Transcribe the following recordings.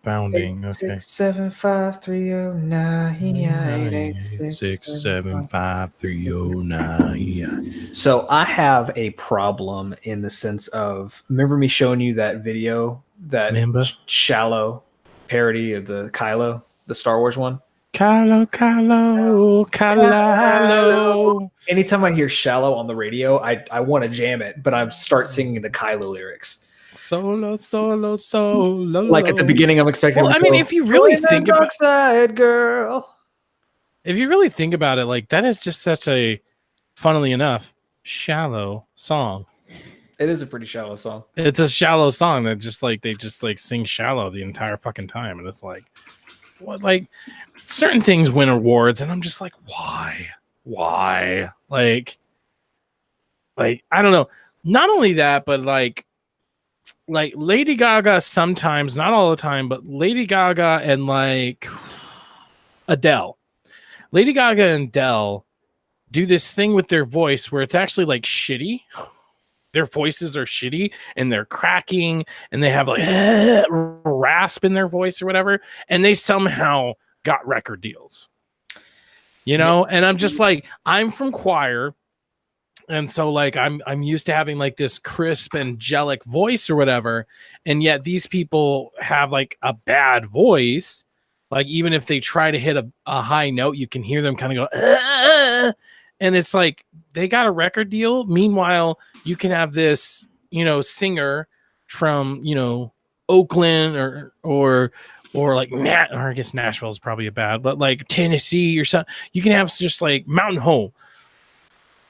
Bounding. Okay. 675-309. So I have a problem in the sense of, remember me showing you that video, that Shallow parody of the Kylo, the Star Wars one? Kylo. Anytime I hear Shallow on the radio, I want to jam it, but I start singing the Kylo lyrics. Solo. Like at the beginning, I'm expecting. Well, I mean, if you really think about dark side, girl. If you really think about it, like that is just such a, funnily enough, shallow song. It is a pretty shallow song. It's a shallow song that just like they just like sing shallow the entire fucking time, and it's like, what? Like certain things win awards, and I'm just like, why? Like I don't know. Not only that, but like Lady Gaga sometimes, not all the time, but Lady Gaga and like Adele. Lady Gaga and Adele do this thing with their voice where it's actually like shitty. Their voices are shitty and they're cracking and they have like rasp in their voice or whatever. And they somehow got record deals, you know? And I'm just like, I'm from choir. And so like, I'm used to having like this crisp angelic voice or whatever. And yet these people have like a bad voice. Like even if they try to hit a high note, you can hear them kind of go, and it's like they got a record deal. Meanwhile, you can have this, you know, singer from, you know, Oakland or like or I guess Nashville is probably a bad, but like Tennessee or something. You can have just like Mountain Home,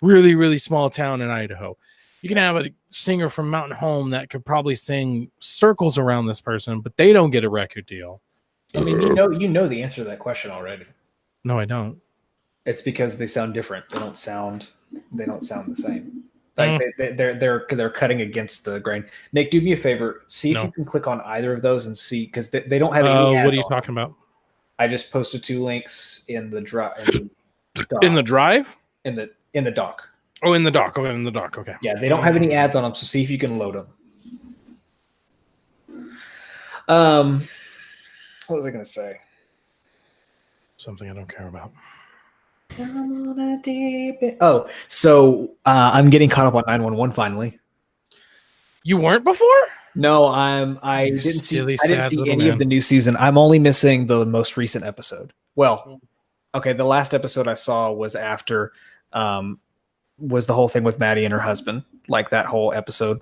really, really small town in Idaho. You can have a singer from Mountain Home that could probably sing circles around this person, but they don't get a record deal. I mean, you know the answer to that question already. No, I don't. It's because they sound different. They don't sound the same. Like they're cutting against the grain. Nick, do me a favor. See if you can click on either of those and see, because they don't have any ads. What are you talking about? I just posted 2 links in the drive. In the drive? In the doc. Oh, in the doc. Okay, in the doc. Okay. Yeah, they don't have any ads on them, so see if you can load them. What was I going to say? Something I don't care about. Oh, so I'm getting caught up on 911 finally. You weren't before? No, I didn't see any of the new season. I'm only missing the most recent episode. Well, okay, the last episode I saw was after was the whole thing with Maddie and her husband, like that whole episode.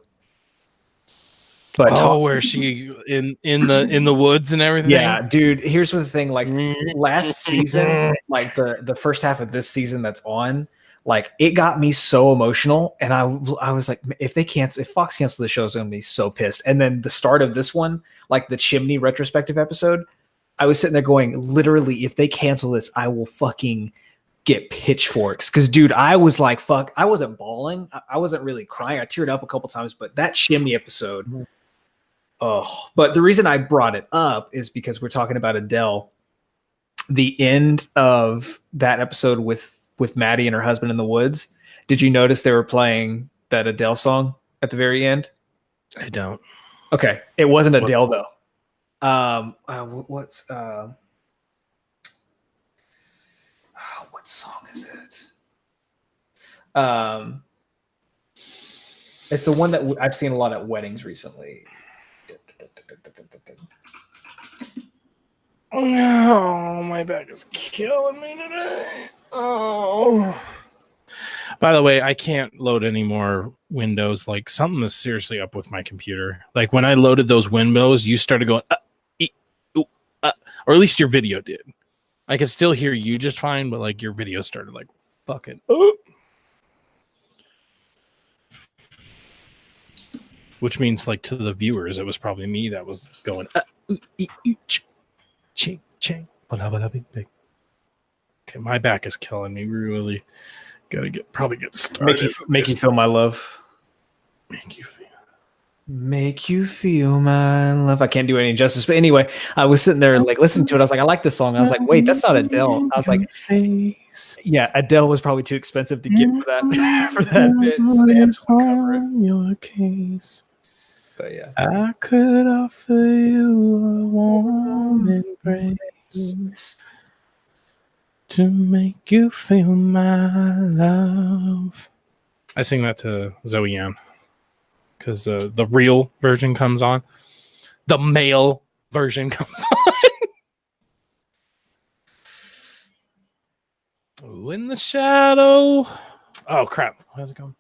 But where she in the woods and everything. Yeah, dude. Here's the thing: like last season, like the first half of this season that's on, like it got me so emotional, and I was like, if Fox cancels the show, I'm gonna be so pissed. And then the start of this one, like the chimney retrospective episode, I was sitting there going, literally, if they cancel this, I will fucking get pitchforks. Because dude, I was like, fuck, I wasn't bawling, I wasn't really crying, I teared up a couple times, but that chimney episode. Oh, but the reason I brought it up is because we're talking about Adele. The end of that episode with Maddie and her husband in the woods. Did you notice they were playing that Adele song at the very end? I don't. Okay, it wasn't Adele though. What song is it? It's the one that I've seen a lot at weddings recently. Oh, my back is killing me today. Oh. By the way, I can't load any more windows. Like something is seriously up with my computer. Like when I loaded those windows, you started going, or at least your video did. I could still hear you just fine, but like your video started like fucking. Which means like to the viewers, it was probably me that was going. Ching, ching. Okay, my back is killing me. Really gotta get started. Make you feel my love. Make you feel my love. I can't do any justice, but anyway, I was sitting there like listening to it. I was like, I like this song. I was like, wait, that's not Adele. I was like, yeah, Adele was probably too expensive to get for that bit. So they had to cover it. Your case. But yeah, I could offer you a embrace to make you feel my love. I sing that to Zoe Ann because the real version comes on. The male version comes on. Ooh, in the shadow. Oh, crap. How's it going?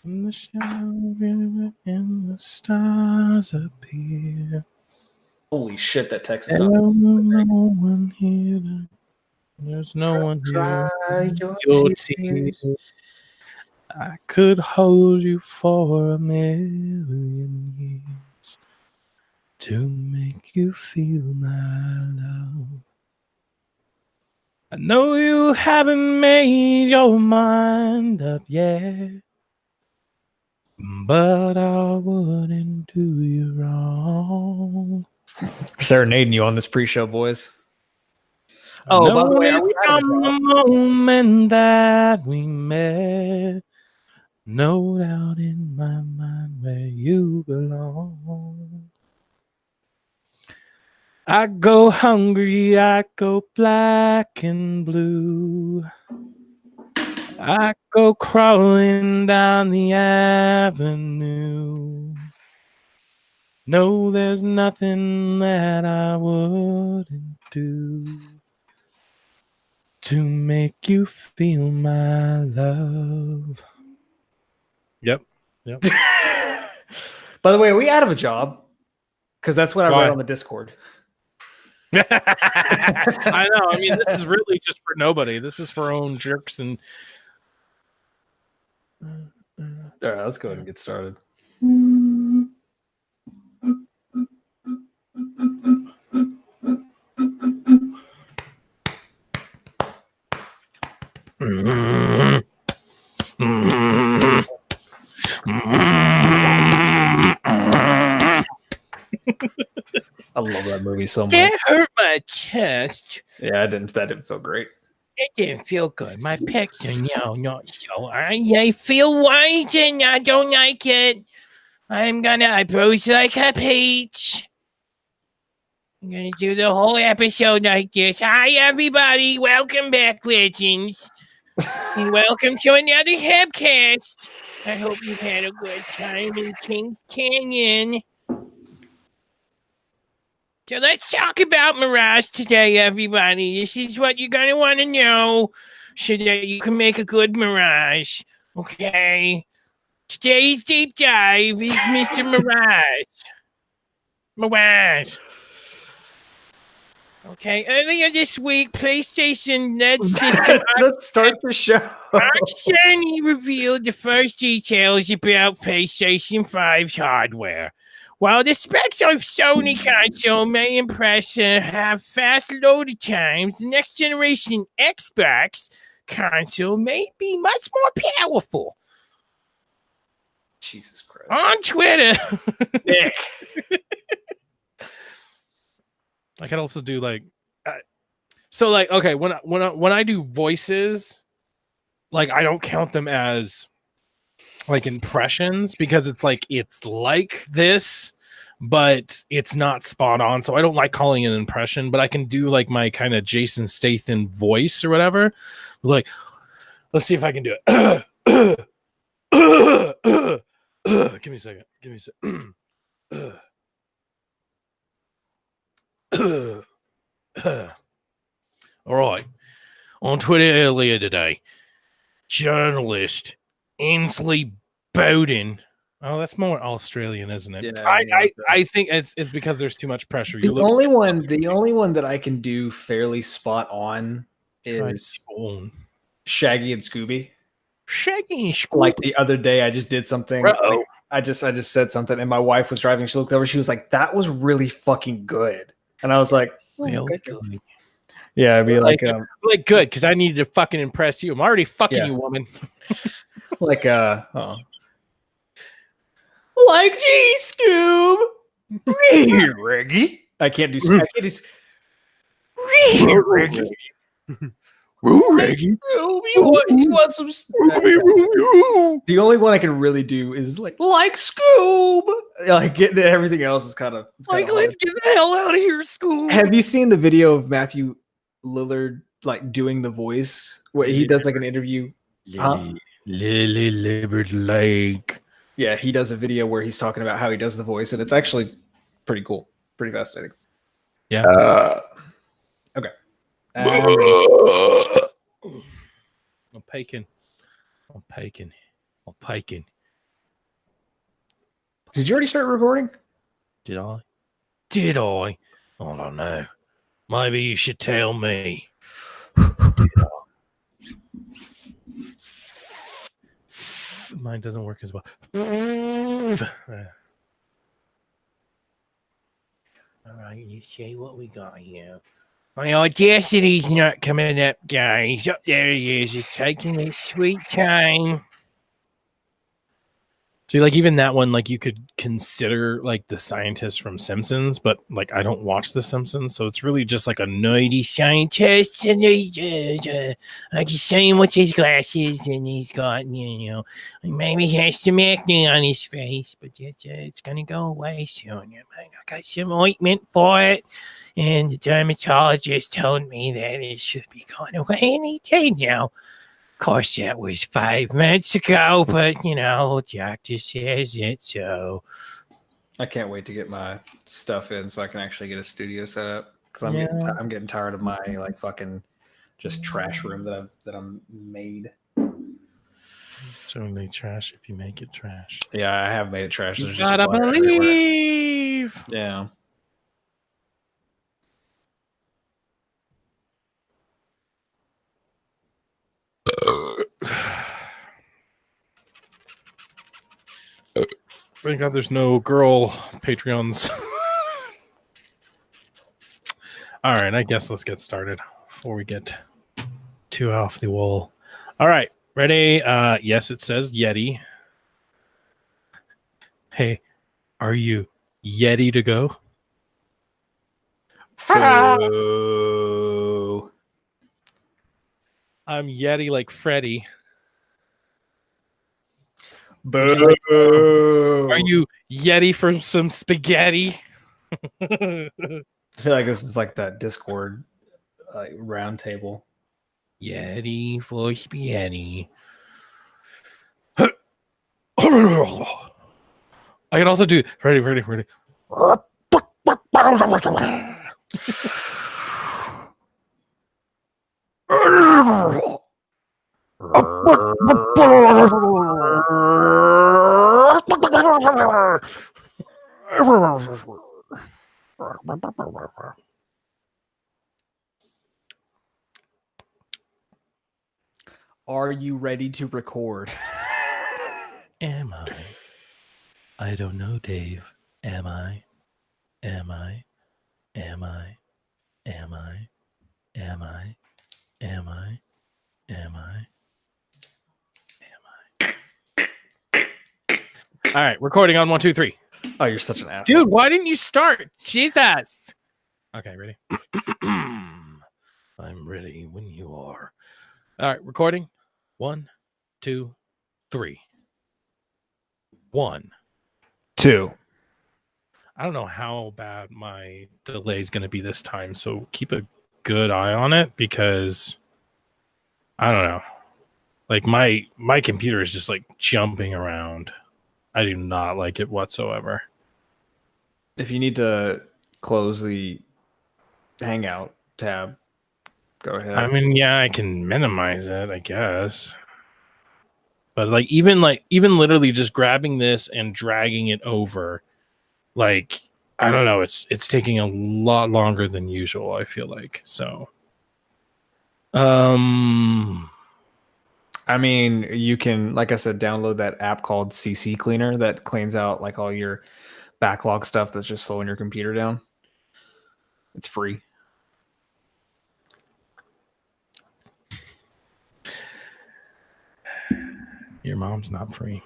In the shadow, and the stars appear. Holy shit, that text is There's no one here. There's no one here. Dry Your tears. I could hold you for a million years to make you feel my love. I know you haven't made your mind up yet, but I wouldn't do you wrong. Serenading you on this pre-show, boys. Oh, by the way, are we from the moment that we met? No doubt in my mind where you belong. I go hungry, I go black and blue. I go crawling down the avenue. No, there's nothing that I wouldn't do to make you feel my love. Yep. By the way, are we out of a job? Because that's what I read on the Discord. I know. I mean, this is really just for nobody. This is for own jerks and. All right, let's go ahead and get started. I love that movie so much. That hurt my chest. Yeah, that didn't feel great. It didn't feel good. My pecs are not so. I feel white and I don't like it. I pose like a peach. I'm gonna do the whole episode like this. Hi everybody, welcome back, legends. And welcome to another HUBcast. I hope you've had a good time in Kings Canyon. So let's talk about Mirage today, everybody. This is what you're going to want to know so that you can make a good Mirage. Okay? Today's deep dive is Mr. Mirage. Mirage. Okay, earlier this week, PlayStation led system... Let's start the show. Sony revealed the first details about PlayStation 5's hardware. While the specs of Sony console may impress and have fast loading times, the next generation Xbox console may be much more powerful. Jesus Christ. On Twitter. Nick. I can also do okay, when I do voices, like I don't count them as like impressions because it's like this, but it's not spot on. So I don't like calling it an impression, but I can do like my kind of Jason Statham voice or whatever. Like, let's see if I can do it. Give me a second. All right. On Twitter earlier today, journalist Ainsley Bowden. Oh, that's more Australian, isn't it? Yeah, I think it's because there's too much pressure. The only one that I can do fairly spot on is Shaggy and Scooby. Shaggy and Scooby. Like the other day, I just did something. Like, I just said something, and my wife was driving. She looked over. She was like, "That was really fucking good," and I was like, "Really?" Yeah, I'd be like good because I needed to fucking impress you. I'm already fucking you, woman. Like gee, Scoob. Reggie. I can't do Reggie. Reggie. You want some? The only one I can really do is like Scoob. Like getting everything else is kind of like, let's get the hell out of here, Scoob. Have you seen the video of Matthew Lillard like doing the voice where he does like an interview? Lily Libert Lake. Yeah, he does a video where he's talking about how he does the voice, and it's actually pretty cool, pretty fascinating. Yeah. Okay. I'm peeking. Did you already start recording? Did I? I don't know. Maybe you should tell me. Mine doesn't work as well. All right, you see what we got here. My audacity's not coming up, guys. Up there he is. Just taking his sweet time. See, like, even that one, like, you could consider, like, the scientist from Simpsons, but, like, I don't watch The Simpsons, so it's really just, like, a nerdy scientist, and like, he's saying with his glasses, and he's got, you know, maybe he has some acne on his face, but it's gonna go away soon. I got some ointment for it, and the dermatologist told me that it should be going away any day now. Of course, that was 5 months ago, but, you know, doctor says it, so. I can't wait to get my stuff in so I can actually get a studio set up, because I'm getting tired of my, like, fucking just trash room that I'm made. Certainly trash if you make it trash. Yeah, I have made it trash. You gotta believe. Everywhere. Yeah. Thank God there's no girl Patreons. All right, I guess let's get started before we get too off the wall. All right, ready? Yes, it says Yeti. Hey, are you Yeti to go? Boo. I'm Yeti like Freddy. Boo. Are you Yeti for some spaghetti? I feel like this is like that Discord round table. Yeti for spaghetti. I can also do ready. Are you ready to record? Am I? I don't know, Dave. Am I? Am I? Am I? Am I? Am I? Am I? Am I? All right, recording on 1, 2, 3. Oh, you're such an asshole. Dude, why didn't you start? Jesus. Okay, ready? I'm ready when you are. All right, recording. 1, 2, 3. 1, 2. I don't know how bad my delay is going to be this time, so keep a good eye on it, because I don't know. Like, my computer is just like jumping around. I do not like it whatsoever. If you need to close the Hangout tab, go ahead. I mean, yeah, I can minimize it, I guess. But even literally just grabbing this and dragging it over, like, I don't know, it's taking a lot longer than usual, I feel like. So I mean, you can, like I said, download that app called CC Cleaner that cleans out like all your backlog stuff that's just slowing your computer down. It's free. Your mom's not free.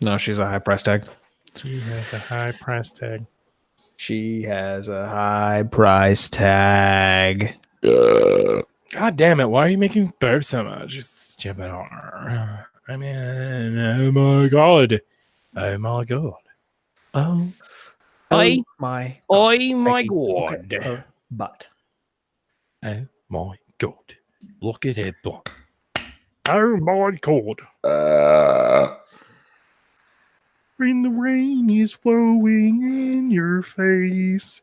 No, she's a high price tag. She has a high price tag. She has a high price tag. God damn it! Why are you making burp so much? Jabbar. I mean, oh my god! Oh my god! Oh, Oh my god. oh my Okay. god! But Oh my god! Look at it, boy. Oh my god! When the rain is flowing in your face,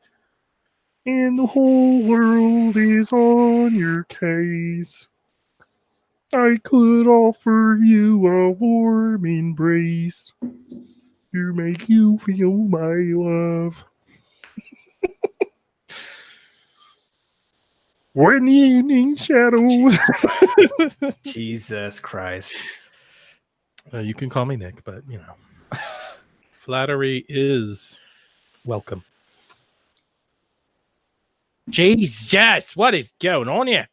and the whole world is on your case, I could offer you a warm embrace to make you feel my love. When the evening shadows. Jesus Christ. You can call me Nick, but you know, flattery is welcome. Jesus, what is going on here?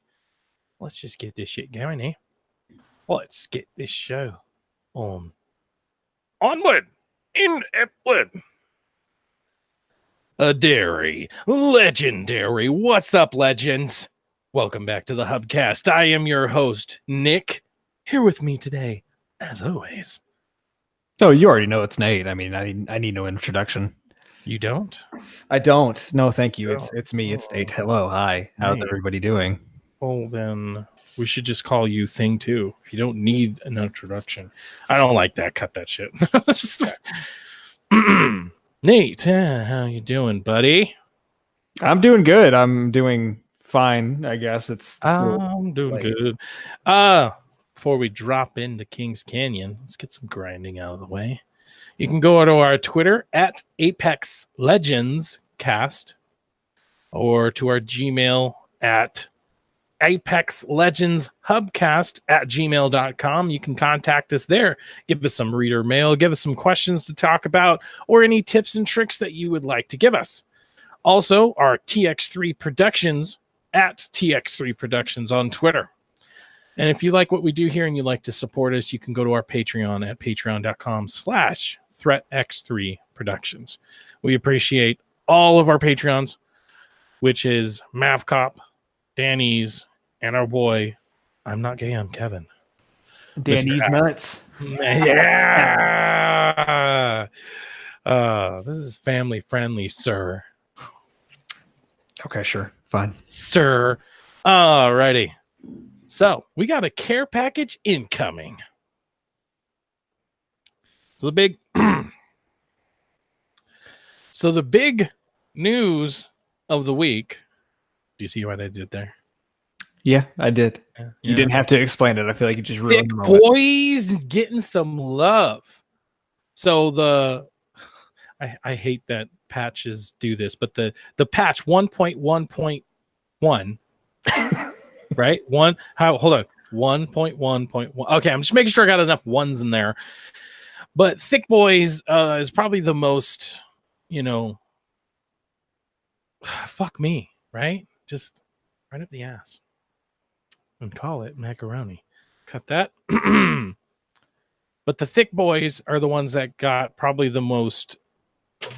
Let's just get this shit going here. Let's get this show on. Onward! In upward! A dairy. Legendary. What's up, legends? Welcome back to the HUBcast. I am your host, Nick. Here with me today, as always. Oh, you already know it's Nate. I mean, I need no introduction. You don't? I don't. No, thank you. Oh. It's me. It's Nate. Hello. Hi. How's everybody doing? Well, then we should just call you Thing 2. You don't need an introduction. I don't like that. Cut that shit. Nate, how you doing, buddy? I'm doing good. I'm doing fine, I guess. I'm doing good. Before we drop into Kings Canyon, let's get some grinding out of the way. You can go to our Twitter at Apex Legends Cast, or to our Gmail at Apex Legends Hubcast at gmail.com. You can contact us there. Give us some reader mail. Give us some questions to talk about, or any tips and tricks that you would like to give us. Also, our TX3 Productions at TX3 Productions on Twitter. And if you like what we do here and you'd like to support us, you can go to our Patreon at patreon.com/ThreatX3 Productions. We appreciate all of our Patreons, which is Mavcop, Danny's, and our boy, I'm not gay, I'm Kevin. Danny's nuts. Yeah. This is family friendly, sir. Okay, sure. Fine. Sir. Alrighty. So we got a care package incoming. So the big news of the week. Do you see what I did there? Yeah, I did. Yeah. You didn't have to explain it. I feel like you just ruined the moment. Boys getting some love. So I hate that patches do this, but the patch 1.1.1 right? Hold on. 1.1.1. Okay, I'm just making sure I got enough ones in there. But Thick Boys is probably the most, fuck me, right? Just right up the ass. And call it macaroni. Cut that. But the Thick Boys are the ones that got probably the most.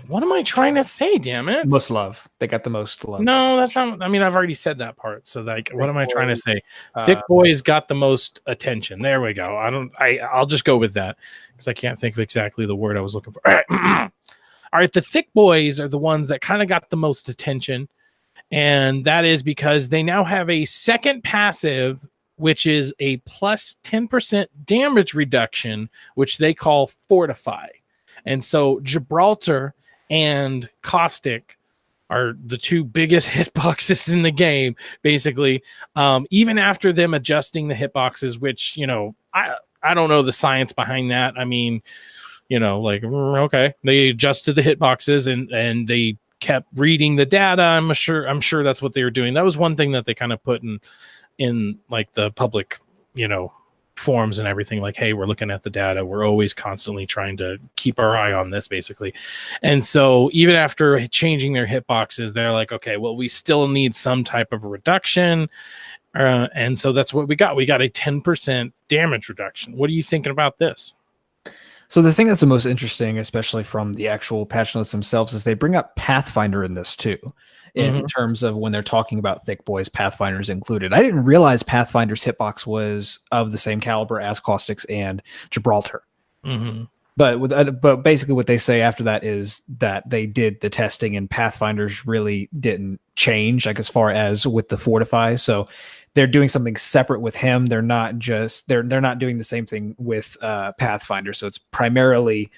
What am I trying to say, damn it? Most love. They got the most love. No, that's not. I mean, I've already said that part. So, like, what am I trying to say? Thick Boys got the most attention. There we go. I'll just go with that because I can't think of exactly the word I was looking for. All right. The Thick Boys are the ones that kind of got the most attention. And that is because they now have a second passive, which is a plus 10% damage reduction, which they call Fortify. And so Gibraltar and Caustic are the two biggest hitboxes in the game, basically. Even after them adjusting the hitboxes, which, I don't know the science behind that. I mean, okay, they adjusted the hitboxes and they kept reading the data. I'm sure that's what they were doing. That was one thing that they kind of put in like the public, forums and everything, like, hey, we're looking at the data, we're always constantly trying to keep our eye on this, basically. And so even after changing their hitboxes, they're like, okay, well, we still need some type of reduction, and so that's what we got. We got a 10% damage reduction. What are you thinking about this? So the thing that's the most interesting, especially from the actual patch notes themselves, is they bring up Pathfinder in this too. in terms of when they're talking about thick boys, Pathfinder's included. I didn't realize Pathfinder's hitbox was of the same caliber as Caustic's and Gibraltar. But basically what they say after that is that they did the testing and Pathfinder's really didn't change, like as far as with the Fortify. So they're doing something separate with him. They're not just they're not doing the same thing with Pathfinder. So it's primarily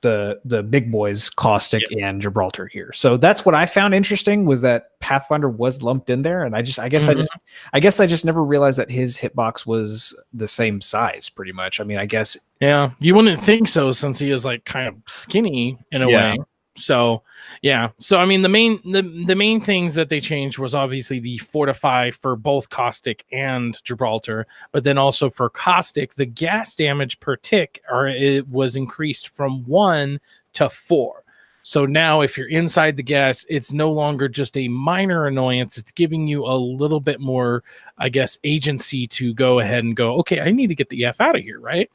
the big boys, Caustic and Gibraltar here. So that's what I found interesting, was that Pathfinder was lumped in there, and I guess I just never realized that his hitbox was the same size pretty much. I mean, I guess you wouldn't think so, since he is like kind of skinny in a way. So I mean, the main things that they changed was obviously the Fortify for both Caustic and Gibraltar, but then also for Caustic, the gas damage per tick it was increased from 1 to 4. So now if you're inside the gas, it's no longer just a minor annoyance. It's giving you a little bit more, I guess, agency to go ahead and go, okay, I need to get the F out of here, right?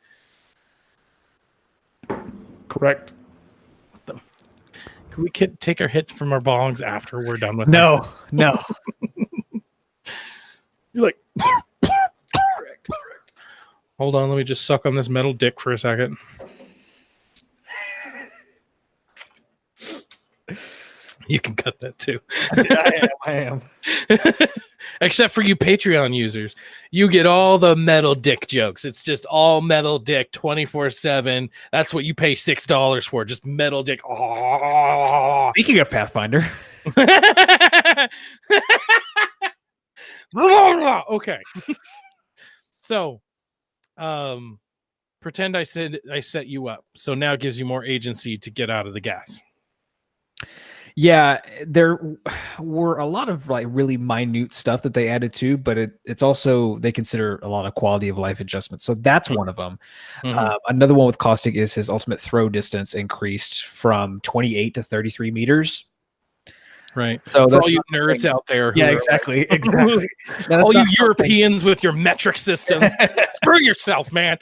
Correct. Can we take our hits from our bongs after we're done with No. You're like, correct. Hold on, let me just suck on this metal dick for a second. You can cut that too. I am. Except for you Patreon users. You get all the metal dick jokes. It's just all metal dick 24/7. That's what you pay $6 for. Just metal dick. Oh. Speaking of Pathfinder. Okay. So, pretend I said I set you up. So now it gives you more agency to get out of the gas. Yeah, there were a lot of like really minute stuff that they added to, but it's also, they consider a lot of quality of life adjustments. So that's one of them. Another one with Caustic is his ultimate throw distance increased from 28 to 33 meters. Right. So for all you nerds out there. Yeah, exactly. All you Europeans with your metric systems. Screw yourself, man.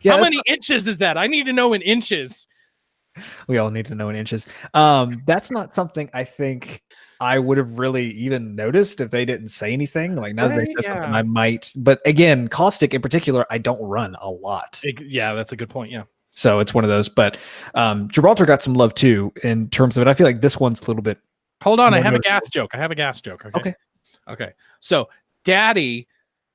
Yeah, how many inches is that? I need to know in inches. We all need to know in inches. That's not something I think I would have really even noticed if they didn't say anything. Like now that they said something, I might. But again, Caustic in particular, I don't run a lot. Yeah, that's a good point. Yeah. So it's one of those. But Gibraltar got some love too in terms of it. I feel like this one's a little bit. Hold on, I have a gas joke. Okay. So Daddy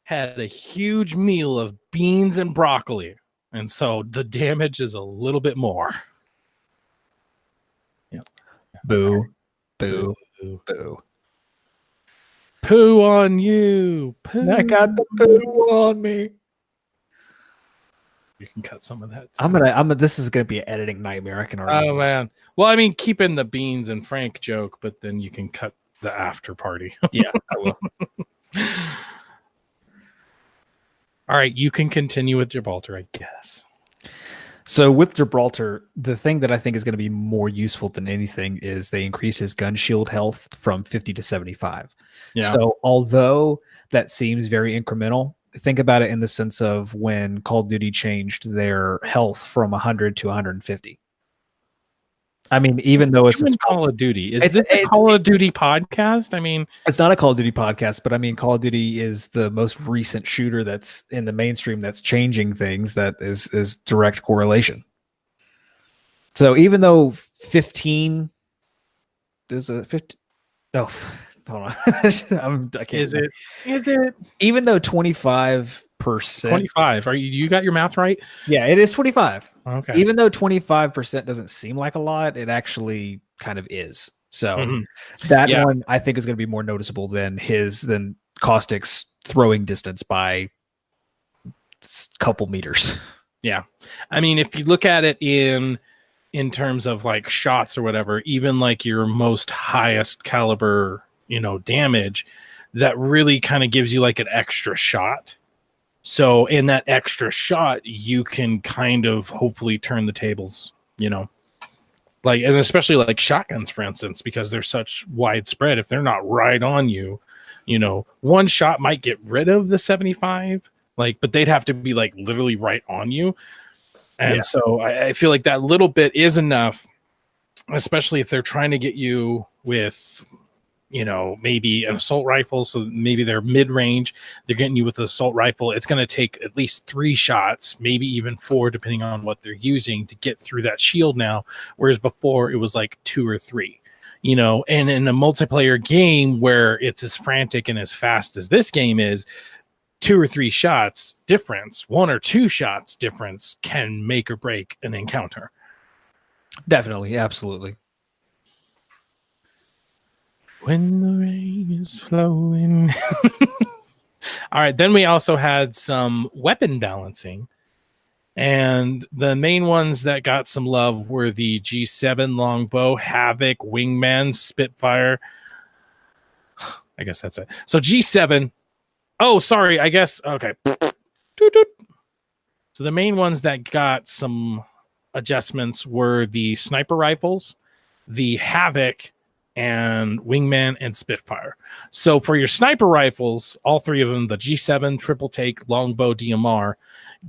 had a huge meal of beans and broccoli, and so the damage is a little bit more. Boo, boo, boo. Poo on you. Poo. I got the poo on me. You can cut some of that. This is gonna be an editing nightmare. I can already. Oh man. Well, I mean, keep in the beans and Frank joke, but then you can cut the after party. Yeah, I will. All right, you can continue with Gibraltar, I guess. So with Gibraltar, the thing that I think is going to be more useful than anything is they increase his gun shield health from 50 to 75. Yeah. So although that seems very incremental, think about it in the sense of when Call of Duty changed their health from 100 to 150. I mean, even though it's Call of Duty, is this a Call of Duty podcast? I mean, it's not a Call of Duty podcast, but I mean, Call of Duty is the most recent shooter that's in the mainstream that's changing things. That is direct correlation. So even though 15, there's a 50. Oh, hold on. I can't. Is it? Even though 25%. 25. You got your math right? Yeah, it is 25. Okay. Even though 25% doesn't seem like a lot, it actually kind of is. So that one I think is going to be more noticeable than Caustic's throwing distance by a couple meters. Yeah. I mean, if you look at it in terms of like shots or whatever, even like your most highest caliber, damage, that really kind of gives you like an extra shot. So in that extra shot, you can kind of hopefully turn the tables, like, and especially like shotguns, for instance, because they're such widespread. If they're not right on you, one shot might get rid of the 75, but they'd have to be like literally right on you. And so I feel like that little bit is enough, especially if they're trying to get you with, maybe an assault rifle. So maybe they're mid-range. They're getting you with an assault rifle. It's going to take at least 3 shots, maybe even 4, depending on what they're using to get through that shield now. Whereas before it was like 2 or 3. And in a multiplayer game where it's as frantic and as fast as this game is, 2 or 3 shots difference, 1 or 2 shots difference can make or break an encounter. Definitely, absolutely. When the rain is flowing. All right, then we also had some weapon balancing. And the main ones that got some love were the G7 longbow, Havoc, Wingman, Spitfire. I guess that's it. So G7. Oh, sorry. I guess. Okay. So the main ones that got some adjustments were the sniper rifles, the Havoc, and Wingman and Spitfire. So for your sniper rifles, all 3 of them, the G7, triple take, longbow, DMR,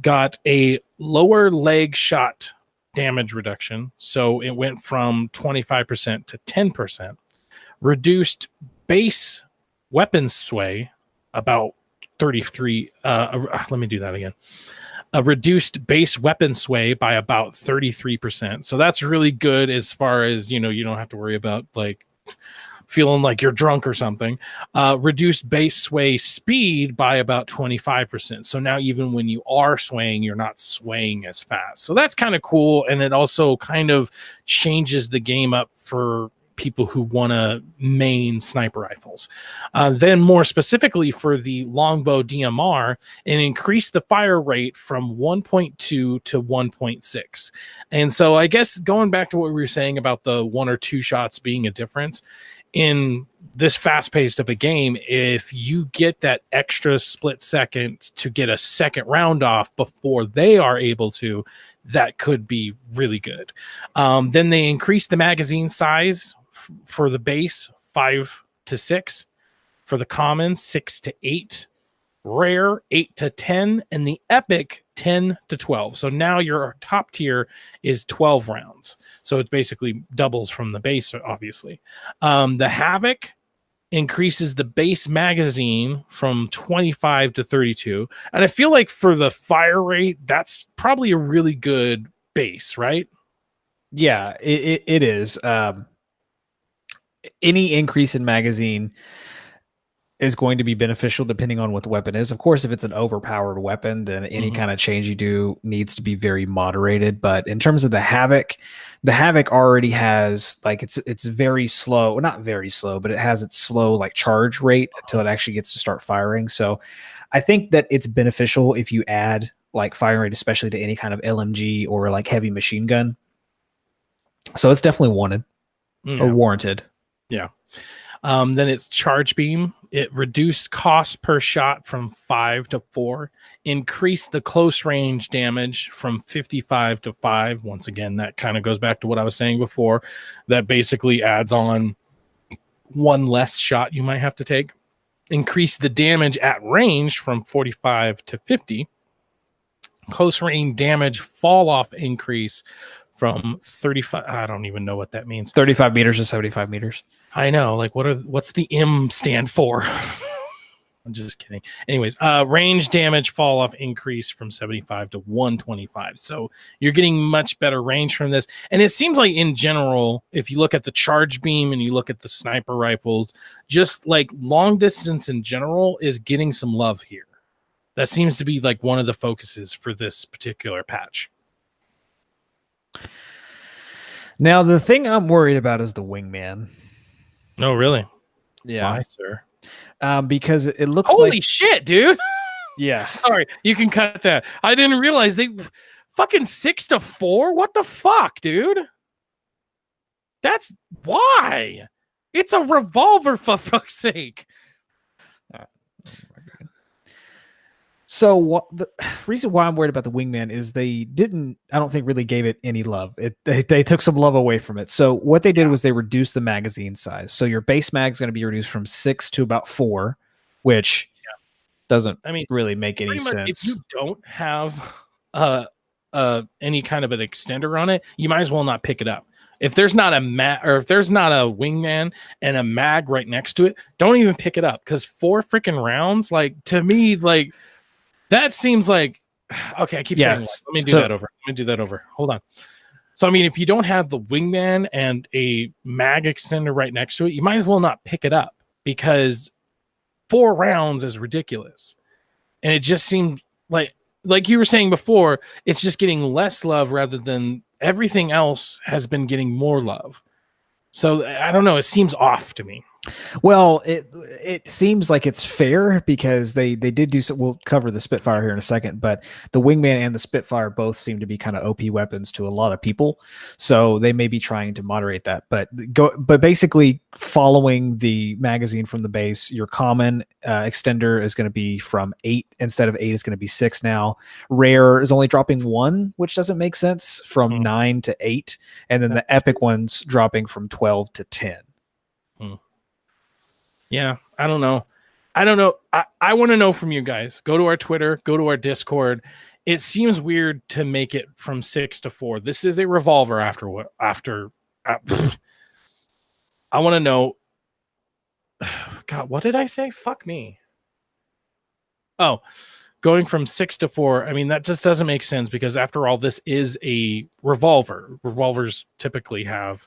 got a lower leg shot damage reduction. So it went from 25% to 10%. Reduced base weapon sway about 33. Let me do that again. A reduced base weapon sway by about 33%. So that's really good as far as, you don't have to worry about like feeling like you're drunk or something. Reduced base sway speed by about 25%. So now even when you are swaying, you're not swaying as fast. So that's kind of cool. And it also kind of changes the game up for people who want to main sniper rifles. Then more specifically for the longbow DMR, it increased the fire rate from 1.2 to 1.6. And so I guess going back to what we were saying about the 1 or 2 shots being a difference in this fast-paced of a game, if you get that extra split second to get a second round off before they are able to, that could be really good. Then they increased the magazine size for the base 5 to 6, for the common 6 to 8, rare 8 to 10, and the epic 10 to 12. So now your top tier is 12 rounds. So it basically doubles from the base, obviously. The Havoc increases the base magazine from 25 to 32. And I feel like for the fire rate, that's probably a really good base, right? Yeah, it is. Any increase in magazine is going to be beneficial depending on what the weapon is. Of course, if it's an overpowered weapon, then any kind of change you do needs to be very moderated. But in terms of the Havoc already has like it's very slow, well, not very slow, but it has its slow like charge rate until it actually gets to start firing. So I think that it's beneficial if you add like firing rate, especially to any kind of LMG or like heavy machine gun. So it's definitely wanted or warranted. Yeah. Then it's charge beam. It reduced cost per shot from 5 to 4, increased the close range damage from 55 to 5. Once again, that kind of goes back to what I was saying before. That basically adds on 1 less shot you might have to take. Increase the damage at range from 45 to 50. Close range damage fall off increase from 35. I don't even know what that means. 35 meters to 75 meters. I know. Like, what's the M stand for? I'm just kidding. Anyways, range damage fall off increase from 75 to 125. So you're getting much better range from this. And it seems like in general, if you look at the charge beam and you look at the sniper rifles, just like long distance in general is getting some love here. That seems to be like one of the focuses for this particular patch. Now, the thing I'm worried about is the Wingman. Oh, really? Yeah. Why, sir? Because it looks Holy shit, dude. Yeah. Sorry, you can cut that. I didn't realize they fucking 6 to 4. What the fuck, dude? That's why. It's a revolver, for fuck's sake. So what the reason why I'm worried about the Wingman is they didn't, I don't think, really gave it any love. They took some love away from it. So what they did was they reduced the magazine size. So your base mag is going to be reduced from 6 to about 4, which doesn't really make any sense. If you don't have any kind of an extender on it, you might as well not pick it up. If there's not a or if there's not a wingman and a mag right next to it, don't even pick it up, because 4 freaking rounds, like, to me, like, that seems like, okay, I keep saying, let me do that over. Let me do that over. Hold on. So, I mean, if you don't have the wingman and a mag extender right next to it, you might as well not pick it up, because 4 rounds is ridiculous. And it just seems like you were saying before, it's just getting less love rather than everything else has been getting more love. So I don't know. It seems off to me. Well, it seems like it's fair, because they did do so. We'll cover the Spitfire here in a second, but the Wingman and the Spitfire both seem to be kind of OP weapons to a lot of people, so they may be trying to moderate that. But basically, following the magazine from the base, your common extender is going to be from 8 instead of 8. It's going to be 6 now. Rare is only dropping 1, which doesn't make sense, from 9 to 8, and then the epic one's dropping from 12 to 10. Yeah, I don't know. I want to know from you guys. Go to our Twitter, go to our Discord. It seems weird to make it from 6 to 4. This is a revolver after what? I want to know. God, what did I say? Fuck me. Oh, going from 6 to 4. I mean, that just doesn't make sense, because after all, this is a revolver. Revolvers typically have,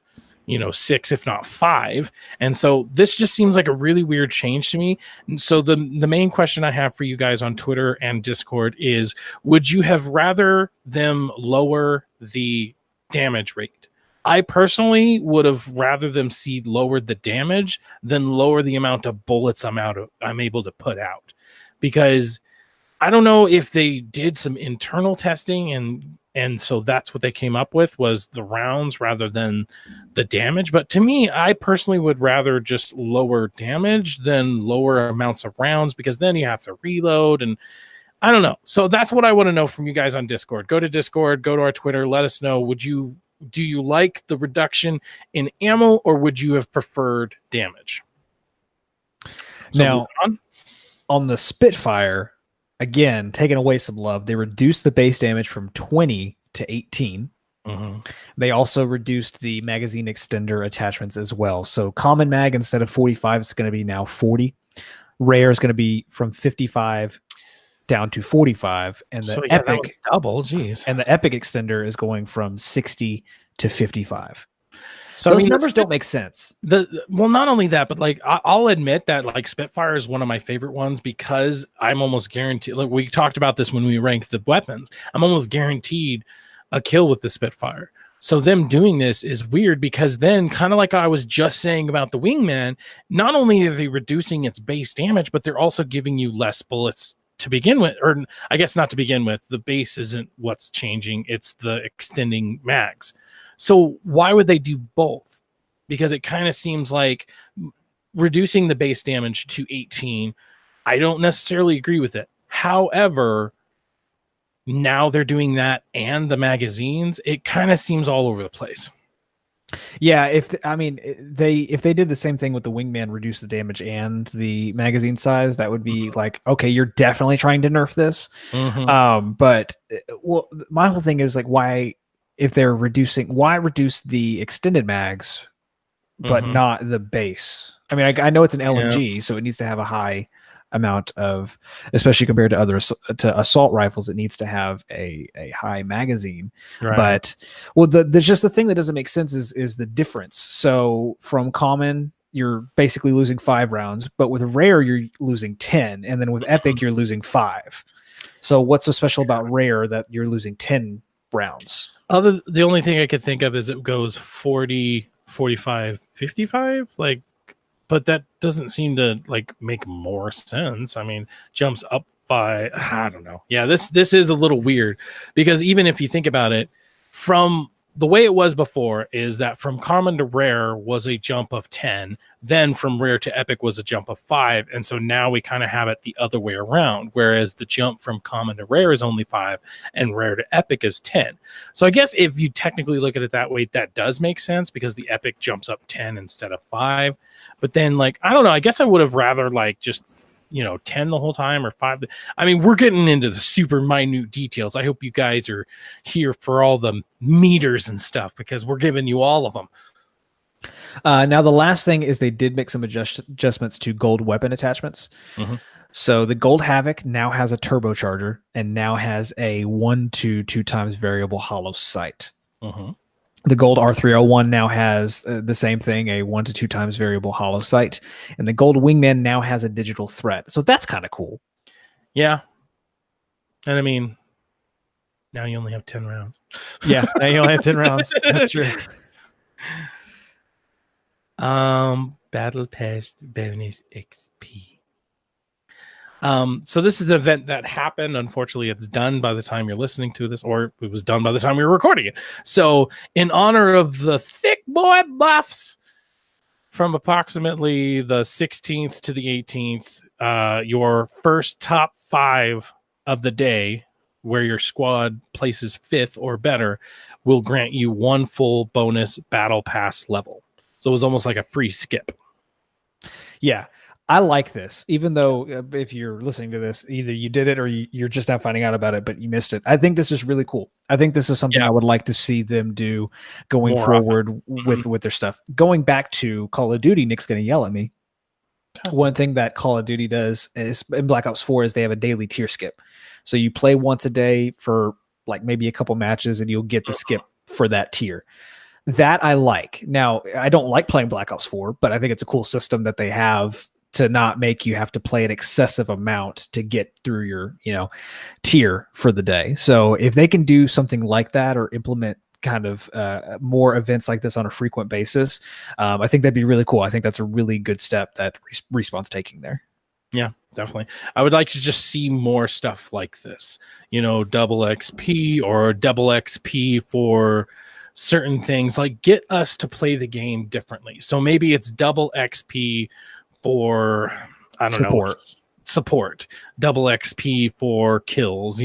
6, if not 5. And so this just seems like a really weird change to me. And so the main question I have for you guys on Twitter and Discord is, would you have rather them lower the damage rate? I personally would have rather them see lower the damage than lower the amount of bullets I'm able to put out, because I don't know if they did some internal testing and so that's what they came up with, was the rounds rather than the damage. But to me, I personally would rather just lower damage than lower amounts of rounds, because then you have to reload, and I don't know. So that's what I want to know from you guys on Discord. Go to Discord, go to our Twitter, let us know. Do you like the reduction in ammo, or would you have preferred damage? So now, on the Spitfire, again, taking away some love, they reduced the base damage from 20 to 18. Mm-hmm. They also reduced the magazine extender attachments as well. So common mag, instead of 45, is going to be now 40. Rare is going to be from 55 down to 45. And the epic double, geez. And the epic extender is going from 60 to 55. So those numbers don't make sense. Well, not only that, but like I'll admit that like Spitfire is one of my favorite ones, because I'm almost guaranteed. Like, we talked about this when we ranked the weapons. I'm almost guaranteed a kill with the Spitfire. So them doing this is weird, because then, kind of like I was just saying about the Wingman, not only are they reducing its base damage, but they're also giving you less bullets to begin with, or I guess not to begin with. The base isn't what's changing; it's the extending mags. So why would they do both? Because it kind of seems like reducing the base damage to 18, I don't necessarily agree with it. However, now they're doing that and the magazines, it kind of seems all over the place. Yeah, if they did the same thing with the Wingman, reduce the damage and the magazine size, that would be like, okay, you're definitely trying to nerf this. Mm-hmm. But my whole thing is like, why reduce the extended mags, but not the base? I mean, I know it's an LMG, so it needs to have a high amount of, especially compared to assault rifles, it needs to have a high magazine. Right. But there's just the thing that doesn't make sense is the difference. So from common, you're basically losing 5 rounds, but with rare, you're losing 10, and then with epic, you're losing 5. So what's so special about rare that you're losing 10 rounds? The only thing I could think of is it goes 40, 45, 55, like, but that doesn't seem to like make more sense. I mean, jumps up by, I don't know. Yeah, this is a little weird, because even if you think about it, from the way it was before, is that from common to rare was a jump of 10, then from rare to epic was a jump of 5, and so now we kind of have it the other way around, whereas the jump from common to rare is only 5 and rare to epic is 10. So I guess if you technically look at it that way, that does make sense, because the epic jumps up 10 instead of 5. But then, like, I don't know, I guess I would have rather like just 10 the whole time or 5. I mean, we're getting into the super minute details. I hope you guys are here for all the meters and stuff, because we're giving you all of them. Now, the last thing is they did make some adjustments to gold weapon attachments. Mm-hmm. So the gold Havoc now has a turbocharger and now has a 1 to 2 times variable hollow sight. Mm-hmm. The gold R301 now has the same thing, a 1 to 2 times variable hollow sight. And the gold Wingman now has a digital threat. So that's kind of cool. Yeah. And I mean, now you only have 10 rounds. Yeah, now you only have 10 rounds. That's true. Battle Pass bonus XP. So this is an event that happened. Unfortunately, it's done by the time you're listening to this, or it was done by the time we were recording it. So in honor of the thick boy buffs from approximately the 16th to the 18th, your first top 5 of the day, where your squad places 5th or better, will grant you 1 full bonus battle pass level. So it was almost like a free skip. Yeah. I like this, even though if you're listening to this, either you did it or you're just now finding out about it, but you missed it. I think this is really cool. I think this is something I would like to see them do going more forward with their stuff. Going back to Call of Duty, Nick's going to yell at me. One thing that Call of Duty does is in Black Ops 4 is they have a daily tier skip. So you play once a day for like maybe a couple matches and you'll get the skip for that tier. That I like. Now, I don't like playing Black Ops 4, but I think it's a cool system that they have to not make you have to play an excessive amount to get through your, tier for the day. So if they can do something like that or implement kind of more events like this on a frequent basis, I think that'd be really cool. I think that's a really good step that Respawn's taking there. Yeah, definitely. I would like to just see more stuff like this, double XP or double XP for certain things, like get us to play the game differently. So maybe it's double XP for, I don't know, support, double XP for kills,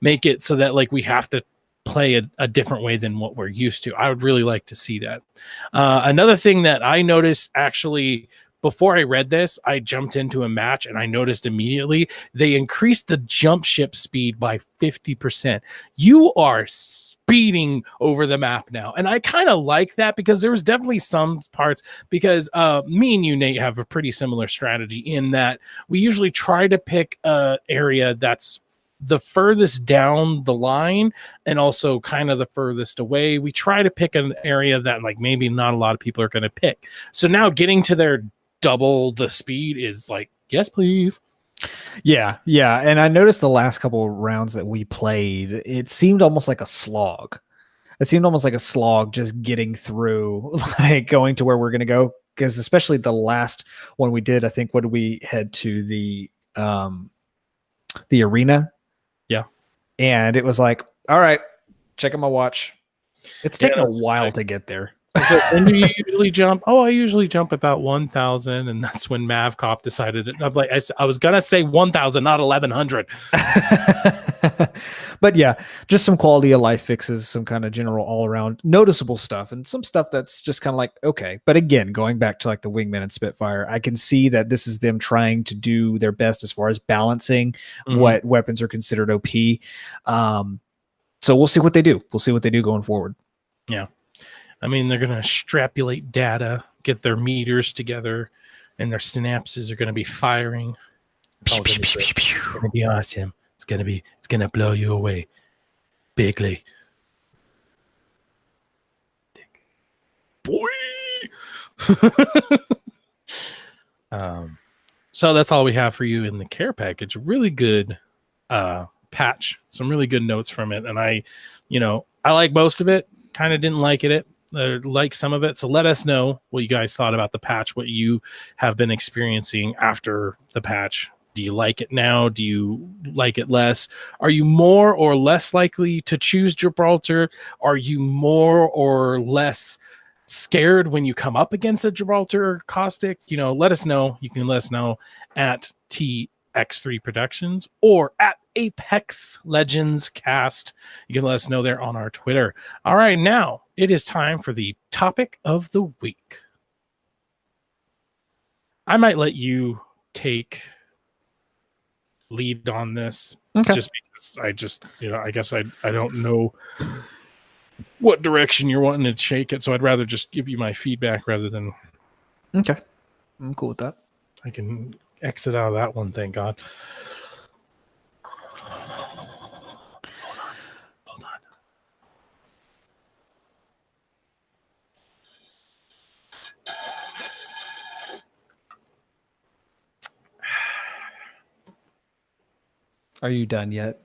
make it so that like we have to play a different way than what we're used to. I would really like to see that. Another thing that I noticed, actually, before I read this, I jumped into a match and I noticed immediately they increased the jump ship speed by 50%. You are speeding over the map now. And I kind of like that, because there was definitely some parts, because me and you, Nate, have a pretty similar strategy in that we usually try to pick an area that's the furthest down the line and also kind of the furthest away. We try to pick an area that like maybe not a lot of people are going to pick. So now getting to their double the speed is like, yes, please. Yeah. And I noticed the last couple of rounds that we played, it seemed almost like a slog. It seemed almost like a slog just getting through, like going to where we're going to go. Because especially the last one we did, I think, what did we head to the arena? Yeah. And it was like, all right, checking my watch. It's taking a while to get there. So when do you usually jump? Oh, I usually jump about 1,000, and that's when MavCop decided. I'm like, I was gonna say 1,000, not 1,100. But yeah, just some quality of life fixes, some kind of general all around noticeable stuff, and some stuff that's just kind of like okay. But again, going back to like the Wingman and Spitfire, I can see that this is them trying to do their best as far as balancing what weapons are considered OP. So we'll see what they do. We'll see what they do going forward. Yeah. I mean, they're going to extrapolate data, get their meters together, and their synapses are going to be firing. It's going to be awesome. It's going to blow you away bigly. Boy. So that's all we have for you in the care package. Really good patch. Some really good notes from it. And I like most of it. Kind of didn't like it. Like some of it. So let us know what you guys thought about the patch, what you have been experiencing after the patch. Do you like it now? Do you like it less? Are you more or less likely to choose Gibraltar? Are you more or less scared when you come up against a Gibraltar caustic? Let us know. You can let us know at TX3 Productions or at Apex Legends Cast. You can let us know there on our Twitter. All right, now it is time for the topic of the week. I might let you take lead on this, Okay. just because I guess I don't know what direction you're wanting to shake it, so I'd rather just give you my feedback rather than. Okay, I'm cool with that. I can exit out of that one, thank God. Hold on. Are you done yet?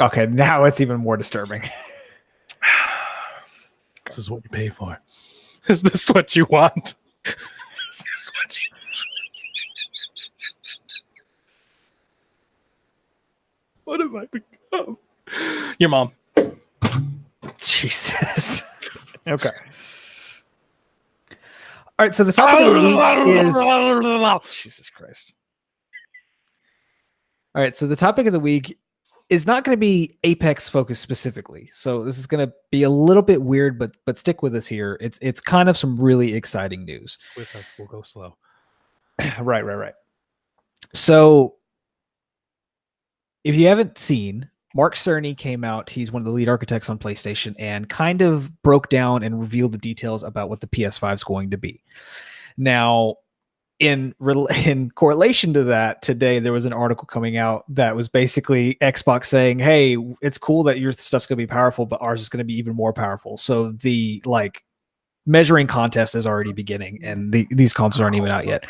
Okay, now it's even more disturbing. This is what you pay for. Is this what you want? Is this what you... What have I become? Your mom. Jesus. Okay. All right, so the topic of the week is Jesus Christ. All right, so the topic of the week is not going to be Apex focused specifically. So this is going to be a little bit weird, but stick with us here. It's kind of some really exciting news. With us, we'll go slow. Right. So if you haven't seen, Mark Cerny came out. He's one of the lead architects on PlayStation and kind of broke down and revealed the details about what the PS5 is going to be. Now, in correlation to that, today there was an article coming out that was basically Xbox saying, hey, it's cool that your stuff's going to be powerful, but ours is going to be even more powerful. So the measuring contest is already beginning and these consoles aren't even out yet.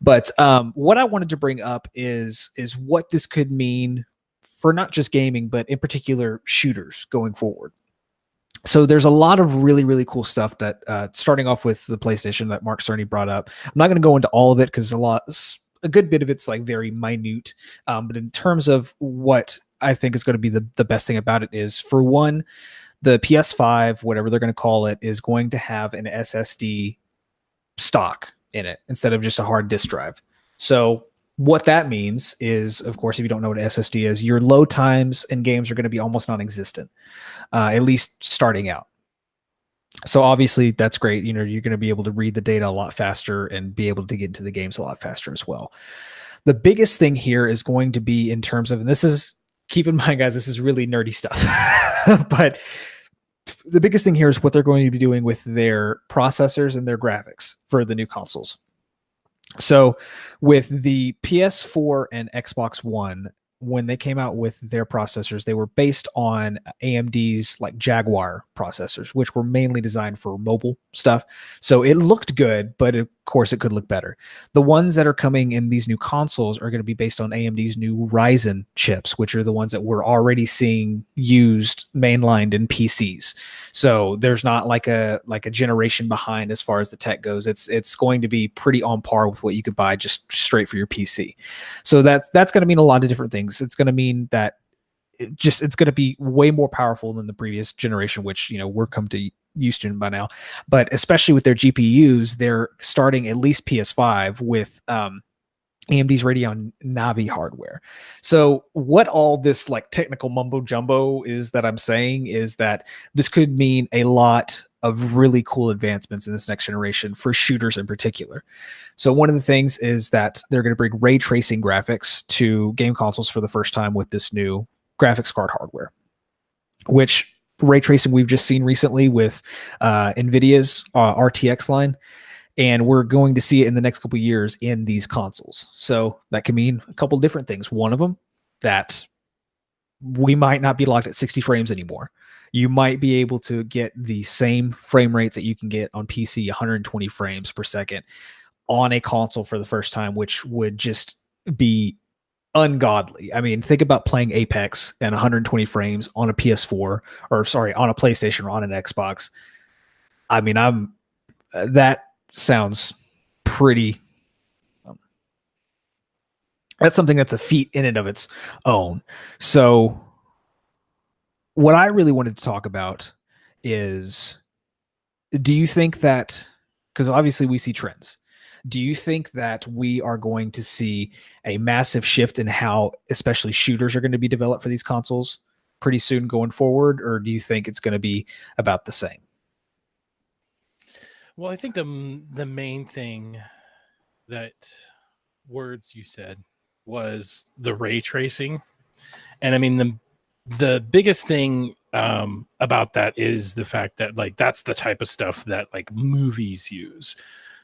But what I wanted to bring up is what this could mean for not just gaming, but in particular shooters going forward. So there's a lot of really, really cool stuff that starting off with the PlayStation that Mark Cerny brought up. I'm not going to go into all of it because a good bit of it's like very minute. But in terms of what I think is going to be the best thing about it is, for one, the PS5, whatever they're going to call it, is going to have an SSD stock in it instead of just a hard disk drive. So what that means is, of course, if you don't know what SSD is, your load times in games are going to be almost non-existent, at least starting out. So obviously that's great. You're going to be able to read the data a lot faster and be able to get into the games a lot faster as well. The biggest thing here is going to be in terms of, and this is, keep in mind, guys, this is really nerdy stuff, but the biggest thing here is what they're going to be doing with their processors and their graphics for the new consoles. So with the PS4 and Xbox One, when they came out with their processors, they were based on AMD's like Jaguar processors, which were mainly designed for mobile stuff. So it looked good, but of course it could look better. The ones that are coming in these new consoles are going to be based on AMD's new Ryzen chips, which are the ones that we're already seeing used mainlined in PCs. So there's not like a generation behind as far as the tech goes. It's going to be pretty on par with what you could buy just straight for your PC. So that's going to mean a lot of different things. It's going to mean that it's going to be way more powerful than the previous generation, which we're come to used to by now. But especially with their GPUs, they're starting at least PS5 with AMD's Radeon Navi hardware. So what all this like technical mumbo jumbo is that I'm saying is that this could mean a lot of really cool advancements in this next generation for shooters in particular. So one of the things is that they're going to bring ray tracing graphics to game consoles for the first time with this new graphics card hardware, which ray tracing we've just seen recently with NVIDIA's RTX line. And we're going to see it in the next couple of years in these consoles. So that can mean a couple of different things. One of them, that we might not be locked at 60 frames anymore. You might be able to get the same frame rates that you can get on PC, 120 frames per second, on a console for the first time, which would just be ungodly. I mean, think about playing Apex at 120 frames on a PS4, or sorry, on a PlayStation or on an Xbox. I mean, that sounds pretty. That's something that's a feat in and of its own. So what I really wanted to talk about is, do you think that, because obviously we see trends, Do you think that we are going to see a massive shift in how especially shooters are going to be developed for these consoles pretty soon going forward, or do you think it's going to be about the same? Well, I think the main thing that words you said was the ray tracing. And I mean the biggest thing about that is the fact that like that's the type of stuff that like movies use.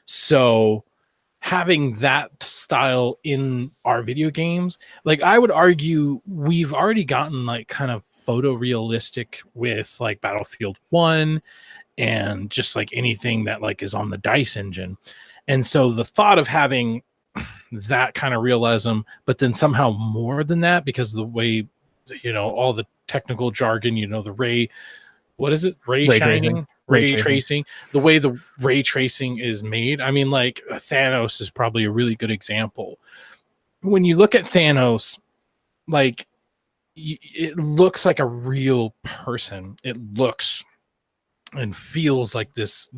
So having that style in our video games, like I would argue we've already gotten like kind of photorealistic with like Battlefield 1 and just like anything that like is on the DICE engine. And so the thought of having that kind of realism, but then somehow more than that, because of the way, you know, all the technical jargon, you know, the ray, what is it? Ray shining, ray tracing, the way the ray tracing is made. I mean, like Thanos is probably a really good example. When you look at Thanos, like it looks like a real person. It looks and feels like this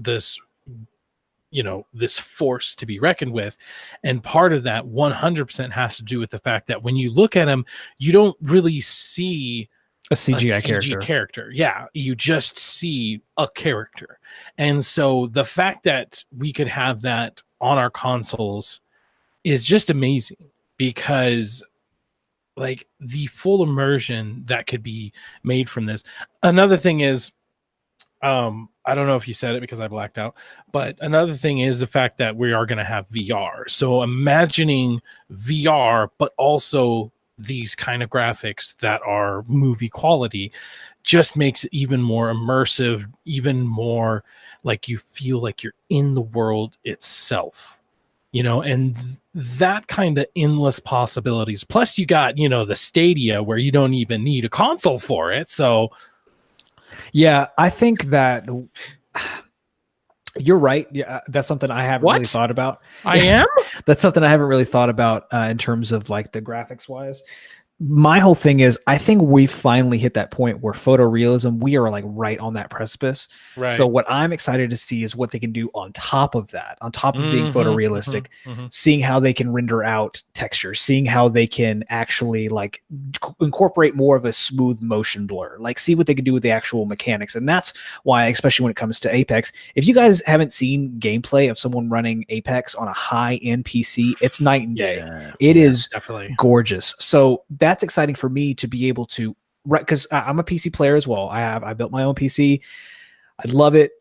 you know, this force to be reckoned with. And part of that 100% has to do with the fact that when you look at him, you don't really see a CGI character. Yeah, you just see a character. And so the fact that we could have that on our consoles is just amazing, because like the full immersion that could be made from this. Another thing is, I don't know if you said it because I blacked out, but another thing is the fact that we are going to have VR. So imagining VR, but also these kind of graphics that are movie quality just makes it even more immersive, even more like you feel like you're in the world itself, you know, and that kind of endless possibilities. Plus you got, you know, the Stadia where you don't even need a console for it. So yeah, I think that you're right. Yeah, that's something I haven't really thought about. I am? That's something I haven't really thought about in terms of like the graphics wise. My whole thing is, I think we finally hit that point where photorealism, we are like right on that precipice. Right. So what I'm excited to see is what they can do on top of that, on top of being photorealistic, seeing how they can render out textures, seeing how they can actually like incorporate more of a smooth motion blur, like see what they can do with the actual mechanics. And that's why, especially when it comes to Apex, if you guys haven't seen gameplay of someone running Apex on a high-end PC, it's night and day. Yeah, it is definitely gorgeous. So that's exciting for me to be able to, right? Because I'm a PC player as well. I built my own PC. I love it,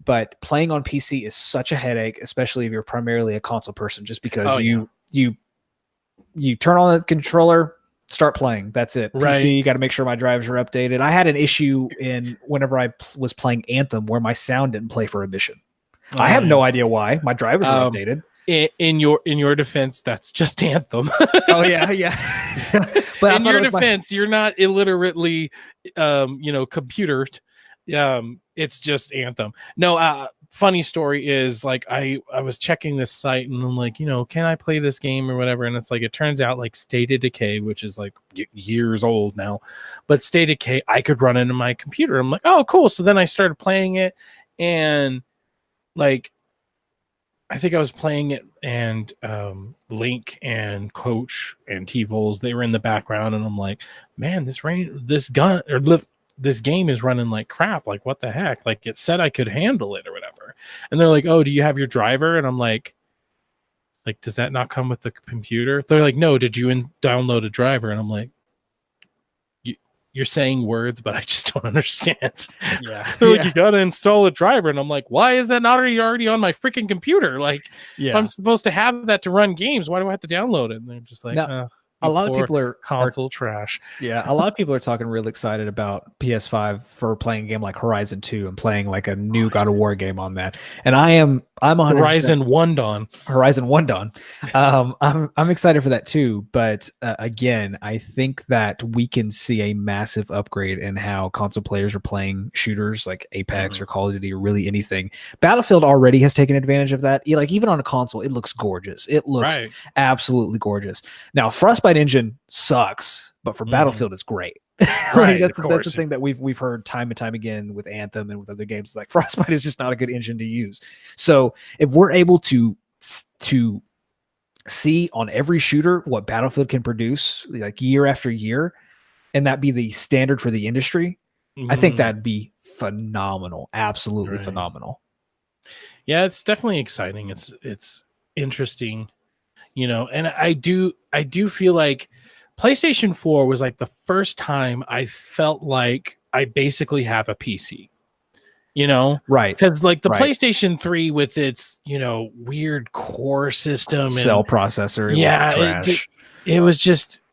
but playing on PC is such a headache, especially if you're primarily a console person. Just because you turn on the controller, start playing. That's it. Right. PC, you got to make sure my drivers are updated. I had an issue whenever I was playing Anthem where my sound didn't play for a mission. I have no idea why. My drivers were updated. In your defense, that's just Anthem. Oh yeah. But in your defense, you're not illiterately, computered. It's just Anthem. No, funny story is like I was checking this site and I'm like, can I play this game or whatever? And it's like, it turns out like State of Decay, which is like years old now, but State of Decay I could run into my computer. I'm like, oh cool. So then I started playing it, and like I think I was playing it, and Link and Coach and T-Vols, they were in the background, and I'm like, man, this game is running like crap. Like, what the heck? Like, it said I could handle it or whatever. And they're like, oh, do you have your driver? And I'm like, does that not come with the computer? They're like, no, did you download a driver? And I'm like, you're saying words, but I just don't understand. Yeah. They're like, you gotta install a driver. And I'm like, why is that not already on my freaking computer? Like, if I'm supposed to have that to run games, why do I have to download it? And they're just like, a lot of people are console trash. Yeah, a lot of people are talking real excited about PS5 for playing a game like Horizon 2 and playing like a new God of War game on that. And I'm 100% Horizon 1 Dawn. I'm excited for that too. But again, I think that we can see a massive upgrade in how console players are playing shooters like Apex or Call of Duty or really anything. Battlefield already has taken advantage of that. Like even on a console, it looks gorgeous. It looks absolutely gorgeous. Now, Frostbite engine sucks, but for Battlefield it's great. Like that's the thing that we've heard time and time again with Anthem and with other games. Like Frostbite is just not a good engine to use. So if we're able to to see on every shooter what Battlefield can produce like year after year, and that be the standard for the industry, I think that'd be phenomenal. Absolutely phenomenal. Yeah, it's definitely exciting. It's interesting, you know, and I do feel like PlayStation 4 was like the first time I felt like I basically have a PC. You know, right? Because like the PlayStation 3 with its, you know, weird core system, cell processor,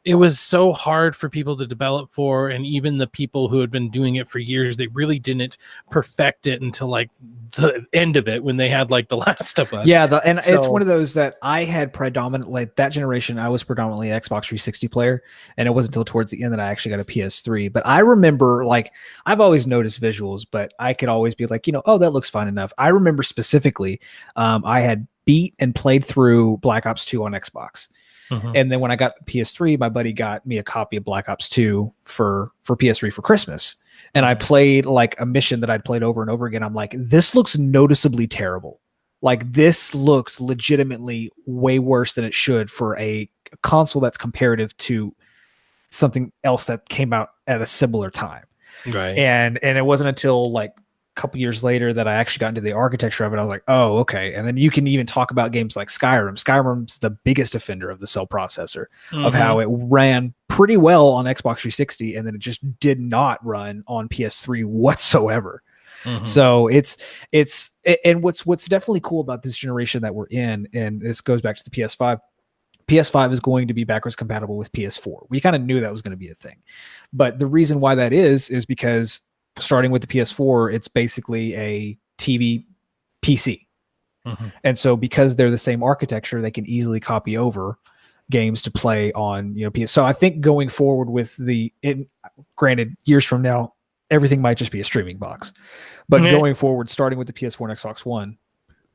it was so hard for people to develop for, and even the people who had been doing it for years, they really didn't perfect it until like the end of it when they had like The Last of Us. Yeah, it's one of those that I had predominantly that generation. I was predominantly an Xbox 360 player, and it wasn't until towards the end that I actually got a PS3. But I remember, like, I've always noticed visuals, but I could always be like, you know, oh, that looks fine enough. I remember specifically, I had beat and played through Black Ops 2 on Xbox. And then when I got the PS3, my buddy got me a copy of Black Ops 2 for PS3 for Christmas. And I played like a mission that I'd played over and over again. I'm like, this looks noticeably terrible. Like, this looks legitimately way worse than it should for a console that's comparative to something else that came out at a similar time. Right. And it wasn't until like couple years later that I actually got into the architecture of it. I was like, oh, okay. And then you can even talk about games like Skyrim. Skyrim's the biggest offender of the cell processor, of how it ran pretty well on Xbox 360, and then it just did not run on PS3 whatsoever. So it's and what's definitely cool about this generation that we're in, and this goes back to the PS5. PS5 is going to be backwards compatible with PS4. We kind of knew that was going to be a thing, but the reason why that is because starting with the PS4, it's basically a TV PC. And so because they're the same architecture, they can easily copy over games to play on, you know, PS. So I think going forward with granted, years from now, everything might just be a streaming box. But going forward, starting with the PS4 and Xbox One,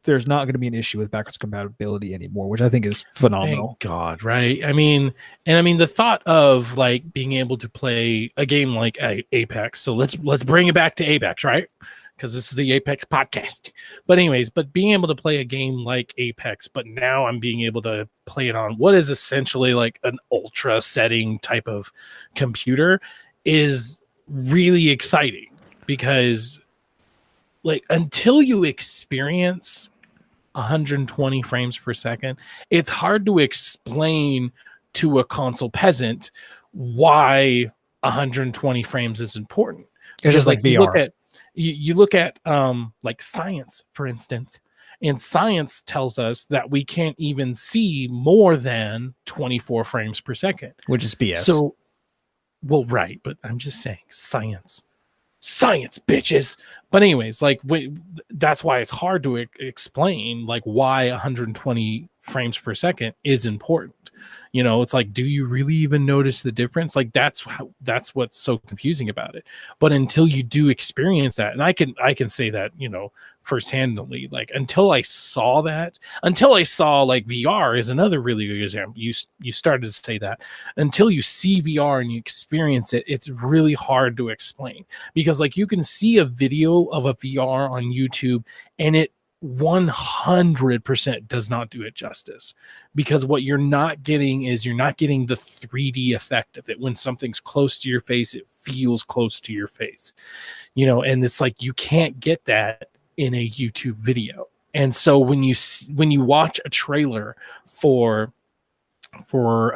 there's not going to be an issue with backwards compatibility anymore, which I think is phenomenal. Thank God, right? I mean, the thought of like being able to play a game like Apex. So let's bring it back to Apex, right? Because this is the Apex podcast. But anyways, being able to play a game like Apex, but now I'm being able to play it on what is essentially like an ultra setting type of computer is really exciting, because like until you experience 120 frames per second, it's hard to explain to a console peasant why 120 frames is important. It's just like VR. You look at like science, for instance, and science tells us that we can't even see more than 24 frames per second, which is BS. So, well, right, but I'm just saying science, bitches. But anyways, like that's why it's hard to explain like why 120 frames per second is important. You know, it's like, do you really even notice the difference? Like that's what's so confusing about it. But until you do experience that, and I can say that, you know, firsthandly, like until I saw like VR is another really good example. You started to say that until you see VR and you experience it, it's really hard to explain, because like you can see a video of a VR on YouTube and it 100% does not do it justice, because what you're not getting the 3D effect of it. When something's close to your face, it feels close to your face, you know, and it's like you can't get that in a YouTube video. And so when you watch a trailer for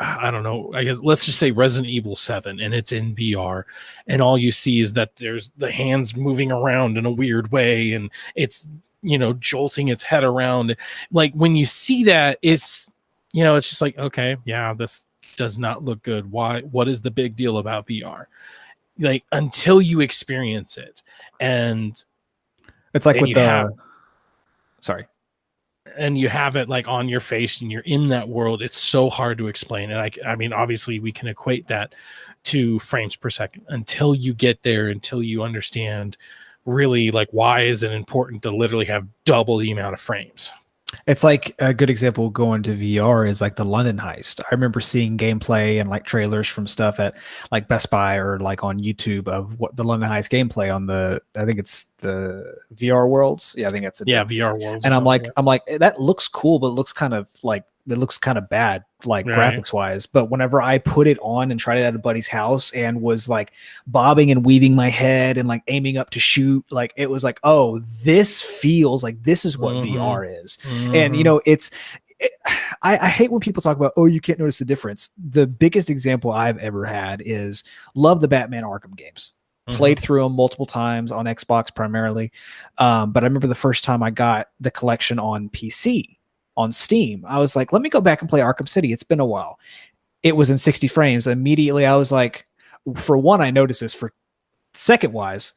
I don't know, I guess let's just say Resident Evil 7, and it's in VR, and all you see is that there's the hands moving around in a weird way, and it's, you know, jolting its head around. Like when you see that, it's, you know, it's just like, okay, yeah, this does not look good. Why? What is the big deal about VR? Like until you experience it, and it's like with and you have it like on your face and you're in that world, it's so hard to explain. And I mean, obviously we can equate that to frames per second until you get there, until you understand really like why is it important to literally have double the amount of frames. It's like a good example going to VR is like the London Heist. I remember seeing gameplay and like trailers from stuff at like Best Buy or like on YouTube of what the London Heist gameplay on I think it's the VR Worlds. Yeah, I think that's it. Yeah, VR worlds. And Or I'm like, that looks cool, but it looks kind of like it looks kind of bad, like right. graphics wise. But whenever I put it on and tried it at a buddy's house and was like bobbing and weaving my head and like aiming up to shoot, like it was like, oh, this feels like this is what VR is. And you know, I hate when people talk about, oh, you can't notice the difference. The biggest example I've ever had is love the Batman Arkham games. Played through them multiple times on Xbox primarily. But I remember the first time I got the collection on PC on Steam, I was like, let me go back and play Arkham City. It's been a while. It was in 60 frames. Immediately, I was like, for one, I noticed this. For second wise,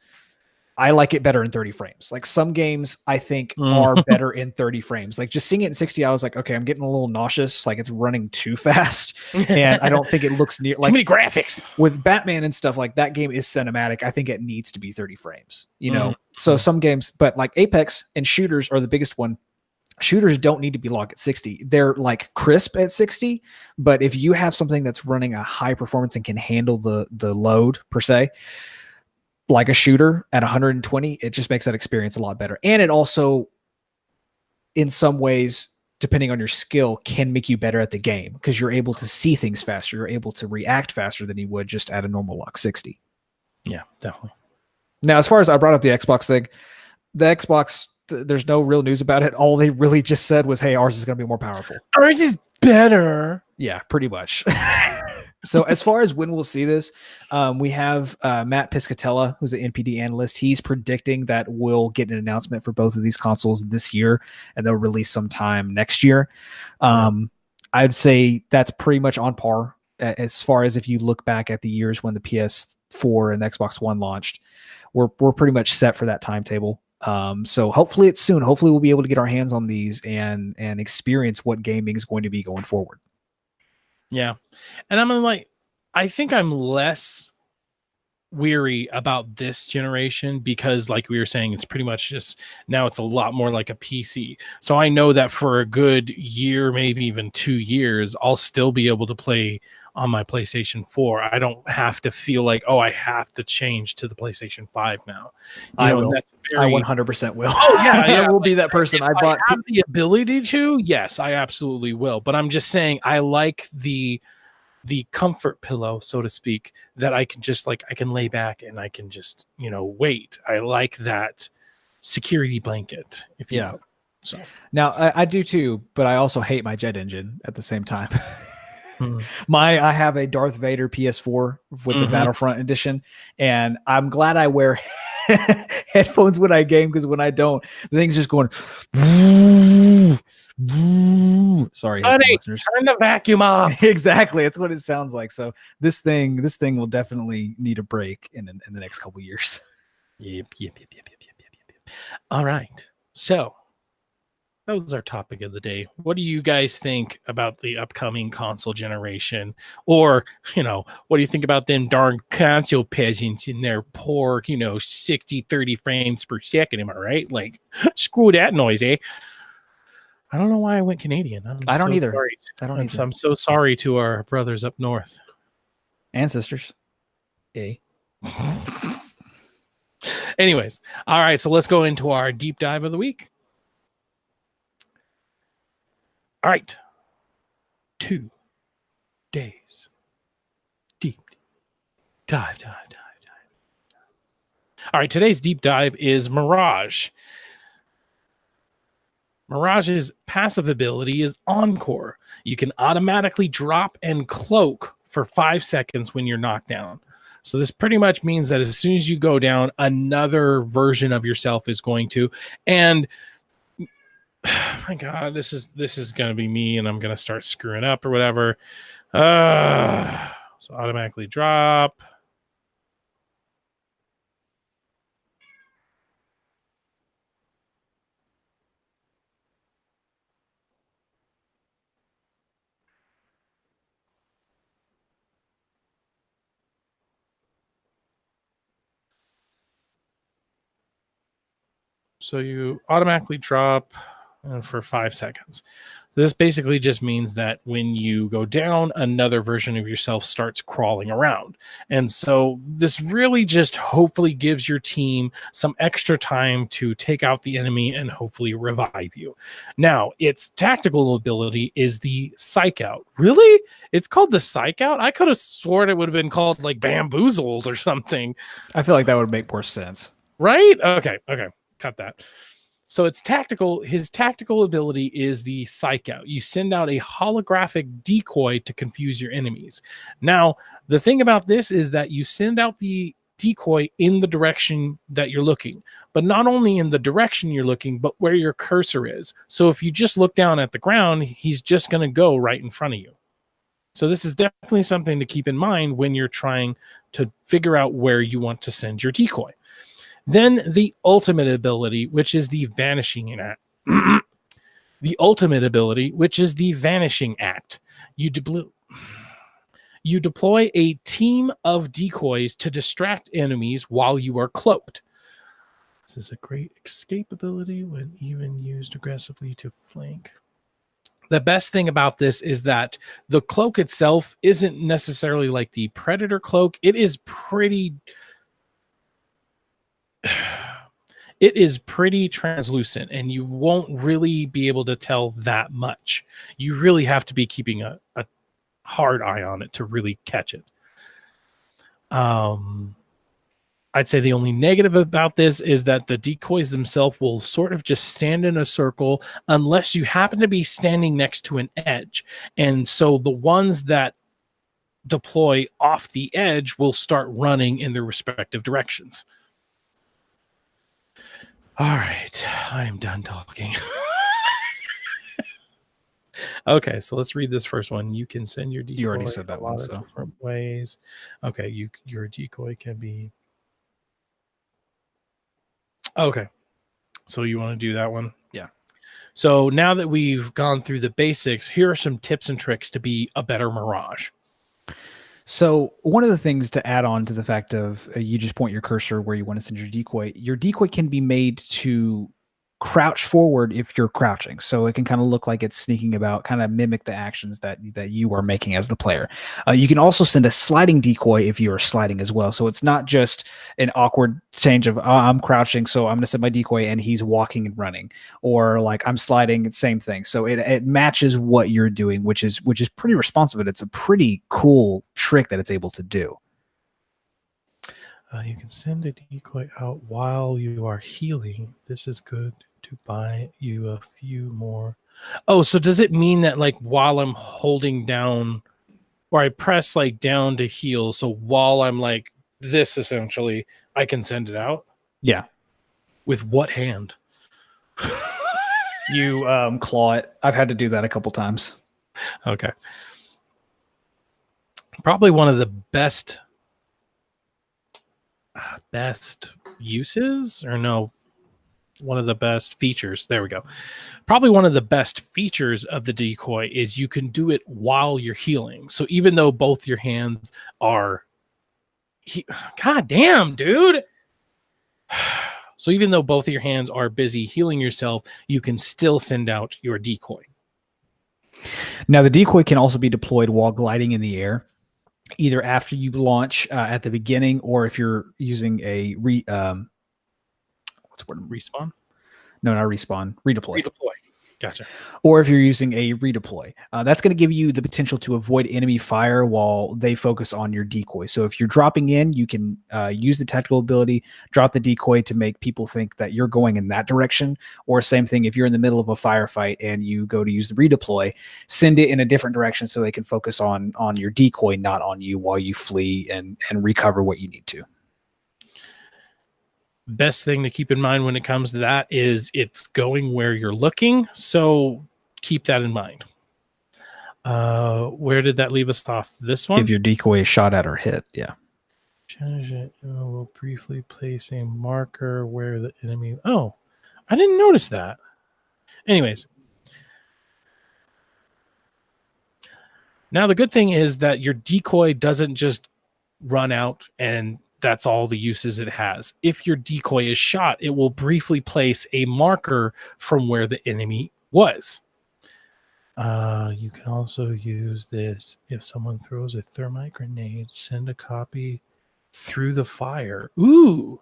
I like it better in 30 frames. Like some games I think are better in 30 frames. Like just seeing it in 60, I was like, okay, I'm getting a little nauseous. Like it's running too fast. And I don't think it looks near like too many graphics. With Batman and stuff, like that game is cinematic. I think it needs to be 30 frames, you know? So some games, but like Apex and shooters are the biggest one. Shooters don't need to be locked at 60. They're like crisp at 60, but if you have something that's running a high performance and can handle the load per se, like a shooter at 120, it just makes that experience a lot better. And it also, in some ways, depending on your skill, can make you better at the game because you're able to see things faster. You're able to react faster than you would just at a normal lock 60. Yeah, definitely. Now, as far as I brought up the Xbox thing, the Xbox, there's no real news about it. All they really just said was, hey, ours is going to be more powerful. Ours is better. Yeah, pretty much. So as far as when we'll see this, we have Matt Piscatella, who's an NPD analyst. He's predicting that we'll get an announcement for both of these consoles this year, and they'll release sometime next year. I'd say that's pretty much on par as far as if you look back at the years when the PS4 and the Xbox One launched. We're pretty much set for that timetable. So hopefully it's soon. Hopefully we'll be able to get our hands on these and experience what gaming is going to be going forward. Yeah. And I'm like, I think I'm less weary about this generation because like we were saying, it's pretty much just now it's a lot more like a PC. So I know that for a good year, maybe even 2 years, I'll still be able to play on my PlayStation 4. I don't have to feel like, oh, I have to change to the PlayStation 5 now. I will. I 100% will. Oh yeah, I will be that person. If I have the ability to, yes, I absolutely will. But I'm just saying, I like the comfort pillow, so to speak, that I can just like I can lay back and I can just wait. I like that security blanket. If you know. So now I do too, but I also hate my jet engine at the same time. I have a Darth Vader PS4 with the Battlefront edition, and I'm glad I wear headphones when I game because when I don't, the thing's just going. Sorry, listeners. Turn the vacuum off. Exactly, it's what it sounds like. So this thing will definitely need a break in the next couple years. Yep. All right, so that was our topic of the day. What do you guys think about the upcoming console generation? Or, what do you think about them darn console peasants in their poor, 60, 30 frames per second? Am I right? Like, screw that noise, eh? I don't know why I went Canadian. I don't either. I'm so sorry to our brothers up north. And sisters. Eh? Anyways, all right, so let's go into our deep dive of the week. All right. 2 days. Deep dive. All right, today's deep dive is Mirage. Mirage's passive ability is Encore. You can automatically drop and cloak for 5 seconds when you're knocked down. So this pretty much means that as soon as you go down, another version of yourself is going to. And oh my God, this is gonna be me, and I'm gonna start screwing up or whatever. So automatically drop. So you automatically drop. for 5 seconds. This basically just means that when you go down, another version of yourself starts crawling around. And so this really just hopefully gives your team some extra time to take out the enemy and hopefully revive you. Now, its tactical ability is the Psych Out. Really? It's called the Psych Out? I could have sworn it would have been called like Bamboozled or something. I feel like that would make more sense. Right? Okay. Cut that. So his tactical ability is the Psych Out. You send out a holographic decoy to confuse your enemies. Now, the thing about this is that you send out the decoy in the direction that you're looking, but not only in the direction you're looking, but where your cursor is. So if you just look down at the ground, he's just going to go right in front of you. So this is definitely something to keep in mind when you're trying to figure out where you want to send your decoy. Then the ultimate ability, which is the Vanishing Act. The ultimate ability, which is the Vanishing Act. You deploy a team of decoys to distract enemies while you are cloaked. This is a great escape ability when even used aggressively to flank. The best thing about this is that the cloak itself isn't necessarily like the Predator cloak. It is pretty translucent, and you won't really be able to tell that much. You really have to be keeping a hard eye on it to really catch it. I'd say the only negative about this is that the decoys themselves will sort of just stand in a circle unless you happen to be standing next to an edge. And so the ones that deploy off the edge will start running in their respective directions. All right, I am done talking. Okay, so let's read this first one. You can send your decoy. You already said that one, so different ways. Okay, your decoy can be. Okay, so you want to do that one? Yeah. So now that we've gone through the basics, here are some tips and tricks to be a better Mirage. So one of the things to add on to the fact of you just point your cursor where you want to send your decoy can be made to crouch forward if you're crouching. So it can kind of look like it's sneaking about, kind of mimic the actions that you are making as the player. You can also send a sliding decoy if you are sliding as well. So it's not just an awkward change of, I'm crouching, so I'm going to send my decoy and he's walking and running, or like I'm sliding, same thing. So it matches what you're doing, which is pretty responsive. It's a pretty cool trick that it's able to do. You can send a decoy out while you are healing. This is good to buy you a few more. Oh, so does it mean that like while I'm holding down, or I press like down to heal, so while I'm like this, essentially, I can send it out? Yeah. With what hand? You claw it. I've had to do that a couple times. Okay. Probably one of the best uses, or no, one of the best features. There we go. Probably one of the best features of the decoy is you can do it while you're healing. So even though both your hands are, God damn, dude. So even though both of your hands are busy healing yourself, you can still send out your decoy. Now the decoy can also be deployed while gliding in the air, either after you launch at the beginning, or if you're using a respawn? No, not respawn. Redeploy. Gotcha. Or if you're using a redeploy, that's going to give you the potential to avoid enemy fire while they focus on your decoy. So if you're dropping in, you can use the tactical ability, drop the decoy to make people think that you're going in that direction. Or same thing, if you're in the middle of a firefight and you go to use the redeploy, send it in a different direction so they can focus on your decoy, not on you, while you flee and recover what you need to. Best thing to keep in mind when it comes to that is it's going where you're looking. So keep that in mind. Where did that leave us off? This one? If your decoy is shot at or hit, yeah. We'll briefly place a marker where the enemy... Oh, I didn't notice that. Anyways. Now, the good thing is that your decoy doesn't just run out and that's all the uses it has. If your decoy is shot, it will briefly place a marker from where the enemy was. You can also use this if someone throws a thermite grenade, send a copy through the fire. Ooh.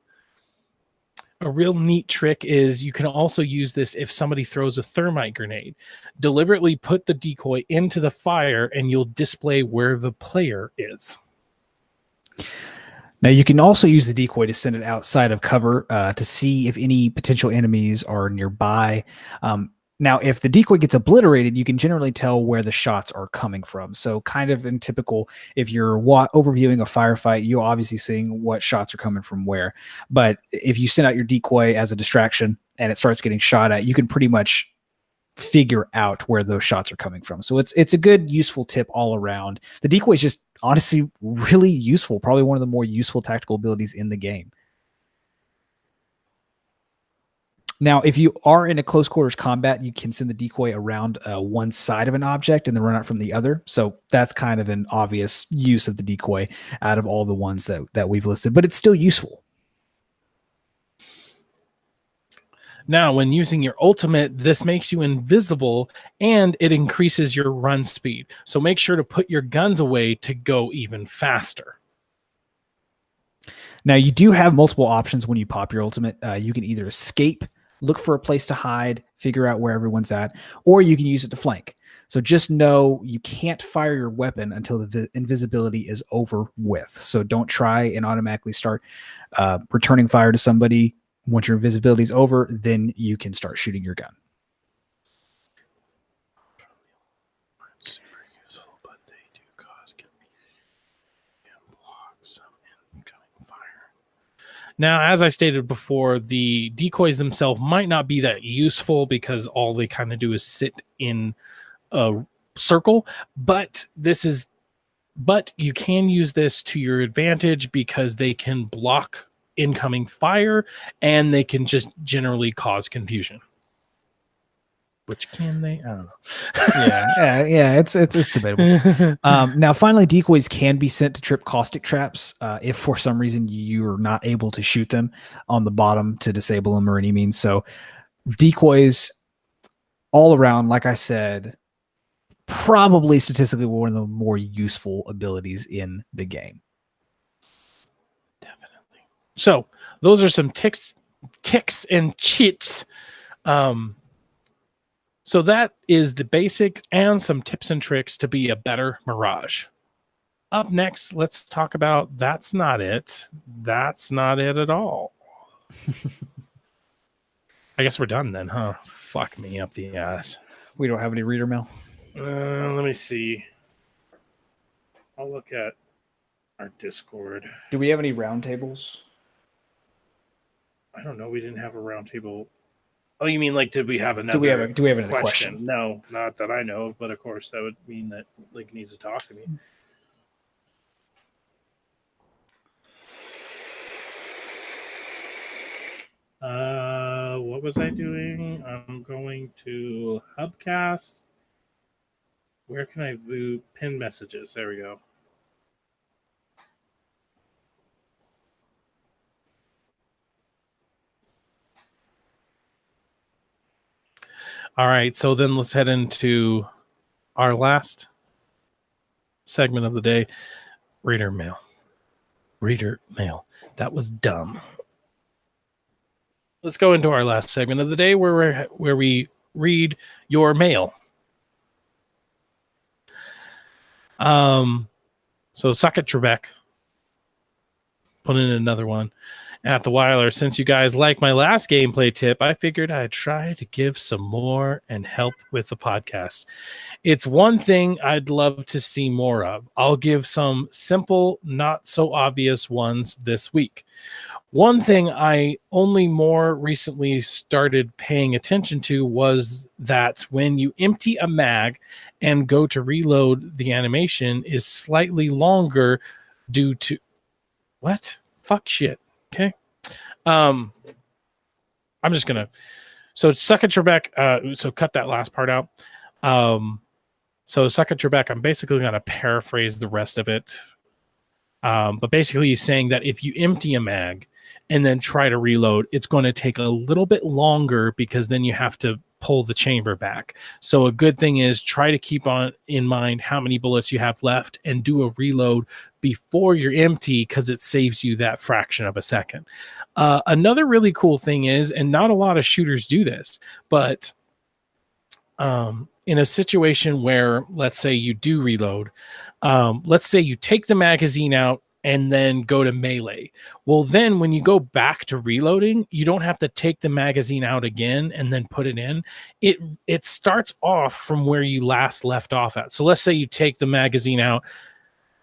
A real neat trick is you can also use this if somebody throws a thermite grenade. Deliberately put the decoy into the fire and you'll display where the player is. Now, you can also use the decoy to send it outside of cover to see if any potential enemies are nearby. Now, if the decoy gets obliterated, you can generally tell where the shots are coming from. So kind of in typical, if you're overviewing a firefight, you're obviously seeing what shots are coming from where. But if you send out your decoy as a distraction and it starts getting shot at, you can pretty much figure out where those shots are coming from. So it's a good, useful tip all around. The decoy is just honestly really useful, probably one of the more useful tactical abilities in the game. Now, if you are in a close quarters combat, you can send the decoy around one side of an object and then run out from the other. So that's kind of an obvious use of the decoy out of all the ones that we've listed, but it's still useful. Now, when using your ultimate, this makes you invisible and it increases your run speed. So make sure to put your guns away to go even faster. Now, you do have multiple options when you pop your ultimate. You can either escape, look for a place to hide, figure out where everyone's at, or you can use it to flank. So just know you can't fire your weapon until the invisibility is over with. So don't try and automatically start returning fire to somebody. Once your invisibility is over, then you can start shooting your gun. Super useful, but they do cause and block some incoming fire. Now, as I stated before, the decoys themselves might not be that useful because all they kind of do is sit in a circle, but you can use this to your advantage because they can block incoming fire and they can just generally cause confusion. Which can they? I don't know. yeah, it's debatable. Now, finally, decoys can be sent to trip caustic traps if for some reason you're not able to shoot them on the bottom to disable them or any means. So decoys all around, like I said, probably statistically one of the more useful abilities in the game. So those are some ticks and cheats. So that is the basic and some tips and tricks to be a better Mirage. Up next, let's talk about that's not it. That's not it at all. I guess we're done then, huh? Fuck me up the ass. We don't have any reader mail. Let me see. I'll look at our Discord. Do we have any roundtables? I don't know. We didn't have a roundtable. Oh, you mean like did we have another? Do we have another question? No, not that I know of. But of course, that would mean that Link needs to talk to me. What was I doing? I'm going to HUBcast. Where can I do pin messages? There we go. All right, so then let's head into our last segment of the day, reader mail. Reader mail. That was dumb. Let's go into our last segment of the day where we read your mail. So suck it, Trebek. Put in another one. At the Weiler, since you guys like my last gameplay tip, I figured I'd try to give some more and help with the podcast. It's one thing I'd love to see more of. I'll give some simple, not so obvious ones this week. One thing I only more recently started paying attention to was that when you empty a mag and go to reload, the animation is slightly longer due to... What? Fuck shit. Okay. I'm just gonna suck at Trebek. So cut that last part out. So suck at Trebek. I'm basically gonna paraphrase the rest of it. But basically, he's saying that if you empty a mag and then try to reload, it's going to take a little bit longer because then you have to pull the chamber back. So a good thing is try to keep on in mind how many bullets you have left and do a reload before you're empty, because it saves you that fraction of a second. Another really cool thing is, and not a lot of shooters do this, but in a situation where, let's say you do reload, let's say you take the magazine out and then go to melee. Well, then when you go back to reloading, you don't have to take the magazine out again and then put it in. It starts off from where you last left off at. So let's say you take the magazine out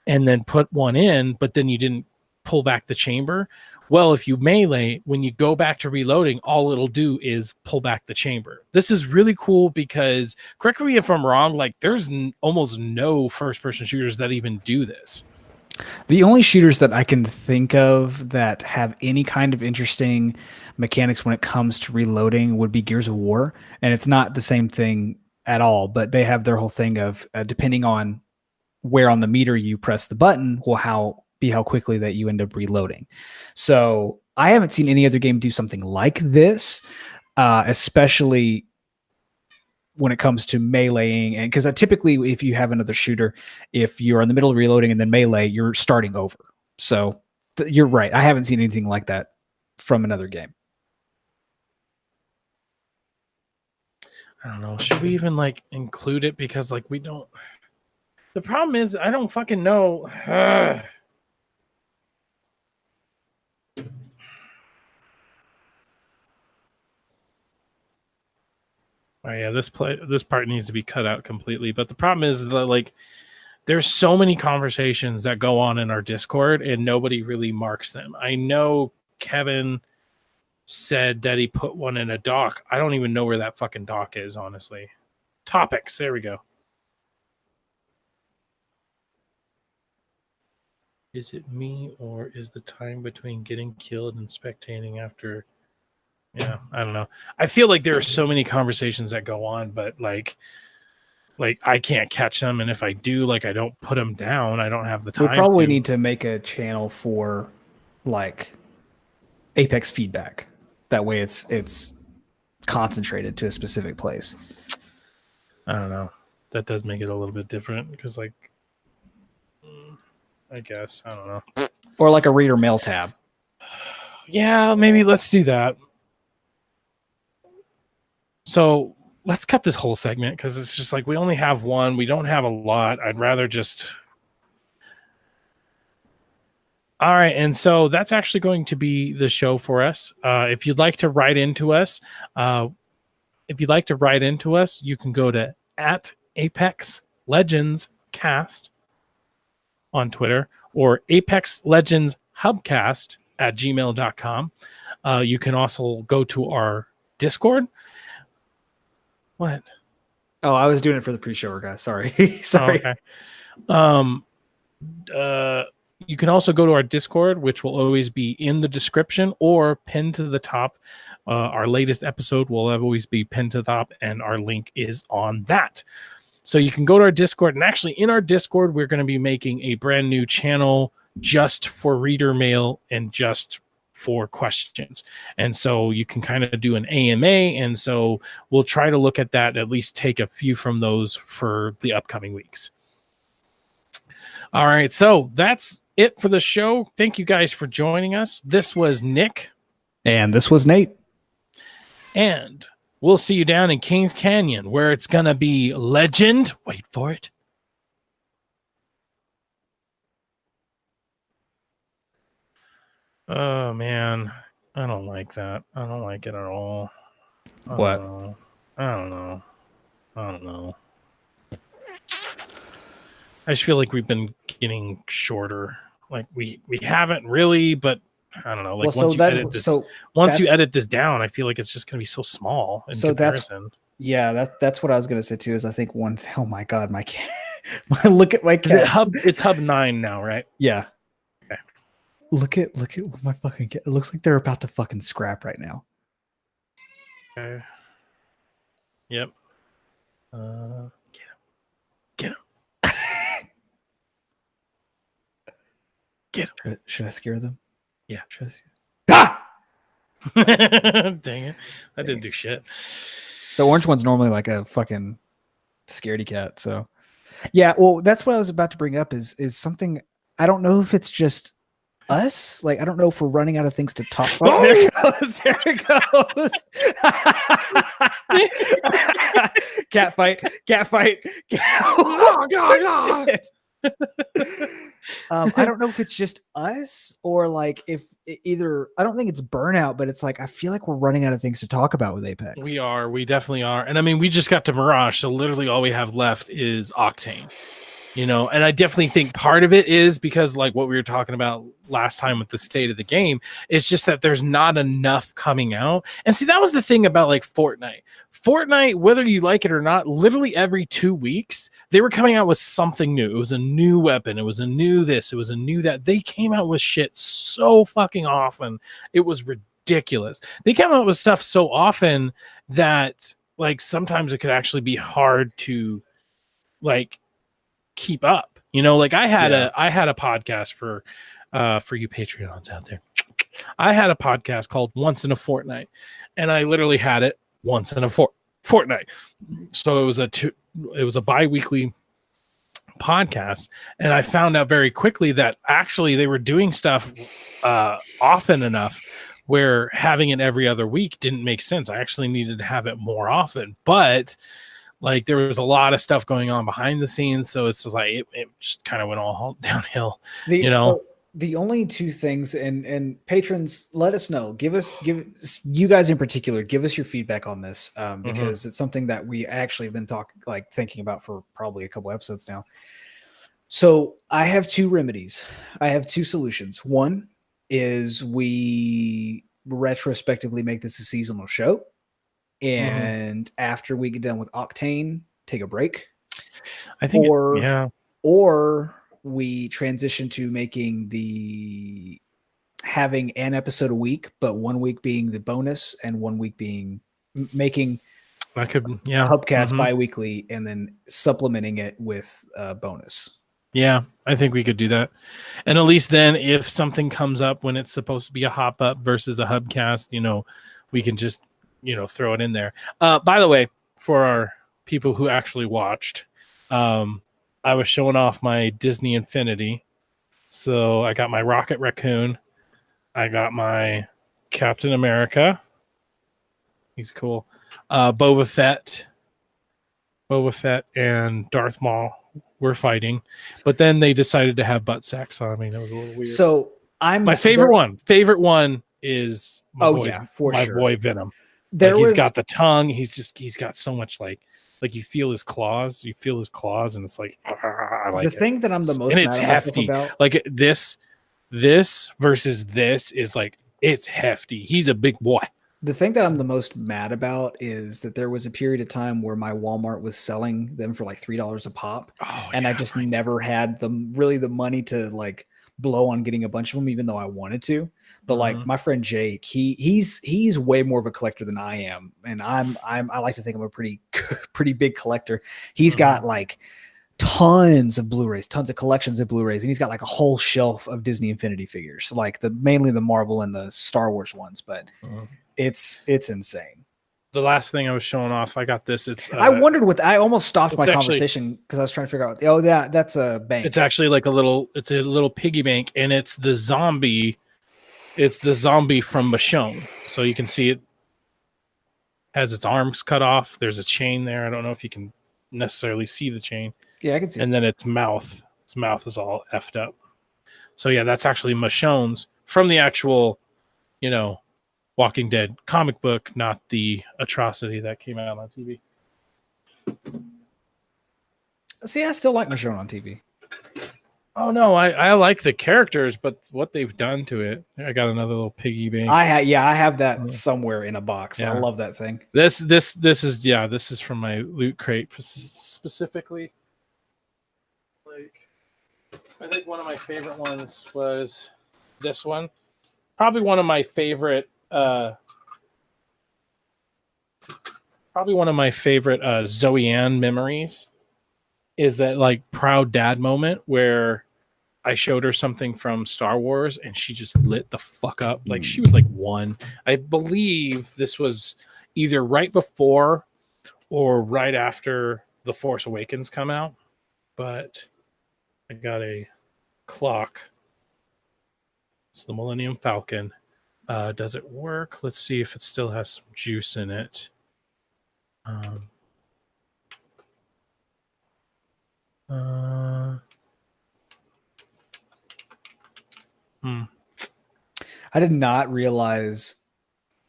and then put one in, but then you didn't pull back the chamber. Well, if you melee, when you go back to reloading, all it'll do is pull back the chamber. This is really cool because, correct me if I'm wrong, like there's almost no first-person shooters that even do this. The only shooters that I can think of that have any kind of interesting mechanics when it comes to reloading would be Gears of War. And it's not the same thing at all, but they have their whole thing of depending on where on the meter you press the button will how quickly that you end up reloading. So I haven't seen any other game do something like this, especially when it comes to meleeing. And because typically if you have another shooter, if you're in the middle of reloading and then melee, you're starting over. So you're right. I haven't seen anything like that from another game. I don't know. Should we even like include it? Because like we don't. The problem is I don't fucking know. Oh yeah, this part needs to be cut out completely. But the problem is that like there's so many conversations that go on in our Discord and nobody really marks them. I know Kevin said that he put one in a doc. I don't even know where that fucking doc is, honestly. Topics, there we go. Is it me, or is the time between getting killed and spectating after? Yeah, I don't know. I feel like there are so many conversations that go on, but like I can't catch them, and if I do, like I don't put them down. I don't have the time. We probably need to make a channel for like Apex feedback. That way, it's concentrated to a specific place. I don't know. That does make it a little bit different because, like, I guess I don't know. Or like a reader mail tab. Yeah, maybe let's do that. So let's cut this whole segment because it's just like we only have one. We don't have a lot. I'd rather just. All right, and so that's actually going to be the show for us. If you'd like to write into us, you can go to @ApexLegendsCast on Twitter or Apex Legends HUBcast @gmail.com. You can also go to our Discord. What? Oh, I was doing it for the pre-show, guys. Sorry. Sorry. Oh, okay. You can also go to our Discord, which will always be in the description or pinned to the top. Our latest episode will always be pinned to the top, and our link is on that. So you can go to our Discord, and actually in our Discord, we're going to be making a brand new channel just for reader mail and just for questions. And so you can kind of do an AMA, and so we'll try to look at that, at least take a few from those for the upcoming weeks. All right, so that's it for the show. Thank you guys for joining us. This was Nick. And this was Nate. And we'll see you down in Kings Canyon, where it's going to be legend. Wait for it. Oh, man. I don't like that. I don't like it at all. What? I don't know. I just feel like we've been getting shorter. Like we haven't really, but I don't know. Like once you edit this down, I feel like it's just going to be so small in comparison. That's what I was going to say too. Is I think one. Oh my god, my cat. Look at my cat. It's Hub 9 now, right? Yeah. Okay. Look at my fucking cat. It looks like they're about to fucking scrap right now. Okay. Yep. Get him. Get him. Should I scare them? Yeah. Ah! Dang it. That didn't do shit. The orange one's normally like a fucking scaredy cat. So, yeah. Well, that's what I was about to bring up is something. I don't know if it's just us. Like, I don't know if we're running out of things to talk about. Oh! There it goes. There it goes. Cat fight. Oh, God. I don't know if it's just us or like if either. I don't think it's burnout, but it's like I feel like we're running out of things to talk about with Apex. We definitely are. And I mean, we just got to Mirage, so literally all we have left is Octane. And I definitely think part of it is because like what we were talking about last time with the state of the game, it's just that there's not enough coming out. And see, that was the thing about like Fortnite, whether you like it or not, literally every 2 weeks, they were coming out with something new. It was a new weapon. It was a new this. It was a new that. They came out with shit so fucking often. It was ridiculous. They came out with stuff so often that like sometimes it could actually be hard to like keep up. Like I had a podcast for you Patreons out there. I had a podcast called Once in a Fortnight, and I literally had it once in a fortnight. So it was a bi-weekly podcast, and I found out very quickly that actually they were doing stuff often enough where having it every other week didn't make sense. I actually needed to have it more often, but like there was a lot of stuff going on behind the scenes, so it's just like it just kind of went all downhill. So the only two things, and patrons, let us know. Give you guys in particular, give us your feedback on this, because it's something that we actually have been thinking about for probably a couple episodes now. So I have two remedies. I have two solutions. One is we retrospectively make this a seasonal show. And after we get done with Octane, take a break. I think, or we transition to having an episode a week, but 1 week being the bonus and 1 week being making HUBcast bi-weekly and then supplementing it with a bonus. Yeah, I think we could do that. And at least then if something comes up when it's supposed to be a hop up versus a HUBcast, we can just throw it in there. By the way, for our people who actually watched, I was showing off my Disney Infinity. So I got my Rocket Raccoon. I got my Captain America. He's cool. Boba Fett and Darth Maul were fighting, but then they decided to have butt sex. So I mean, it was a little weird. So my favorite one is my boy Venom. He's got the tongue. He's got so much like you feel his claws. You feel his claws, and it's like I like the thing that I'm the most and it's hefty. About. Like this versus this is like it's hefty. He's a big boy. The thing that I'm the most mad about is that there was a period of time where my Walmart was selling them for like $3 a pop, and I just never had the money to like blow on getting a bunch of them, even though I wanted to. But like my friend Jake, he's way more of a collector than I am, and I like to think I'm a pretty big collector. He's got like tons of Blu-rays, tons of collections of Blu-rays, and he's got like a whole shelf of Disney Infinity figures, like mainly the Marvel and the Star Wars ones. But it's insane. The last thing I was showing off, I got this. I wondered I almost stopped my conversation because I was trying to figure out. Oh, that's a bank. It's actually like a little piggy bank, and it's the zombie. It's the zombie from Michonne. So you can see it has its arms cut off. There's a chain there. I don't know if you can necessarily see the chain. Yeah, I can see. And then its mouth. Its mouth is all effed up. So yeah, that's actually Michonne's from the actual, Walking Dead comic book, not the atrocity that came out on TV. See, I still like Michonne on TV. Oh no, I like the characters, but what they've done to it. I got another little piggy bank. I have that somewhere in a box. Yeah. I love that thing. This is from my loot crate specifically. Like, I think one of my favorite ones was this one. Probably one of my favorite. Zoe Ann memories is that like proud dad moment where I showed her something from Star Wars and she just lit the fuck up. Like she was like 1. I believe this was either right before or right after The Force Awakens come out. But I got a clock. It's the Millennium Falcon. Does it work? Let's see if it still has some juice in it. I did not realize.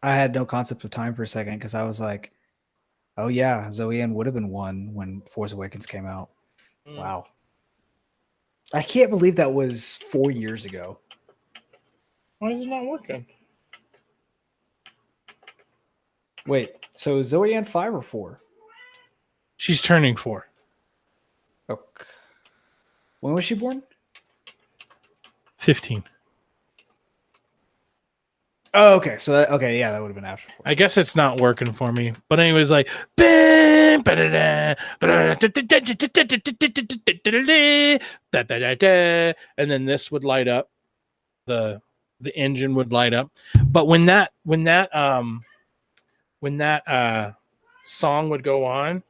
I had no concept of time for a second because I was like, "Oh yeah, Zoe Ann would have been 1 when Force Awakens came out." Wow, I can't believe that was 4 years ago. Why is it not working? Wait, so is Zoe Ann 5 or 4? She's turning 4. Okay. When was she born? 15. Oh, okay. So that would have been after. I guess it's not working for me. But anyways, like, and then this would light up. The engine would light up. But when that song would go on,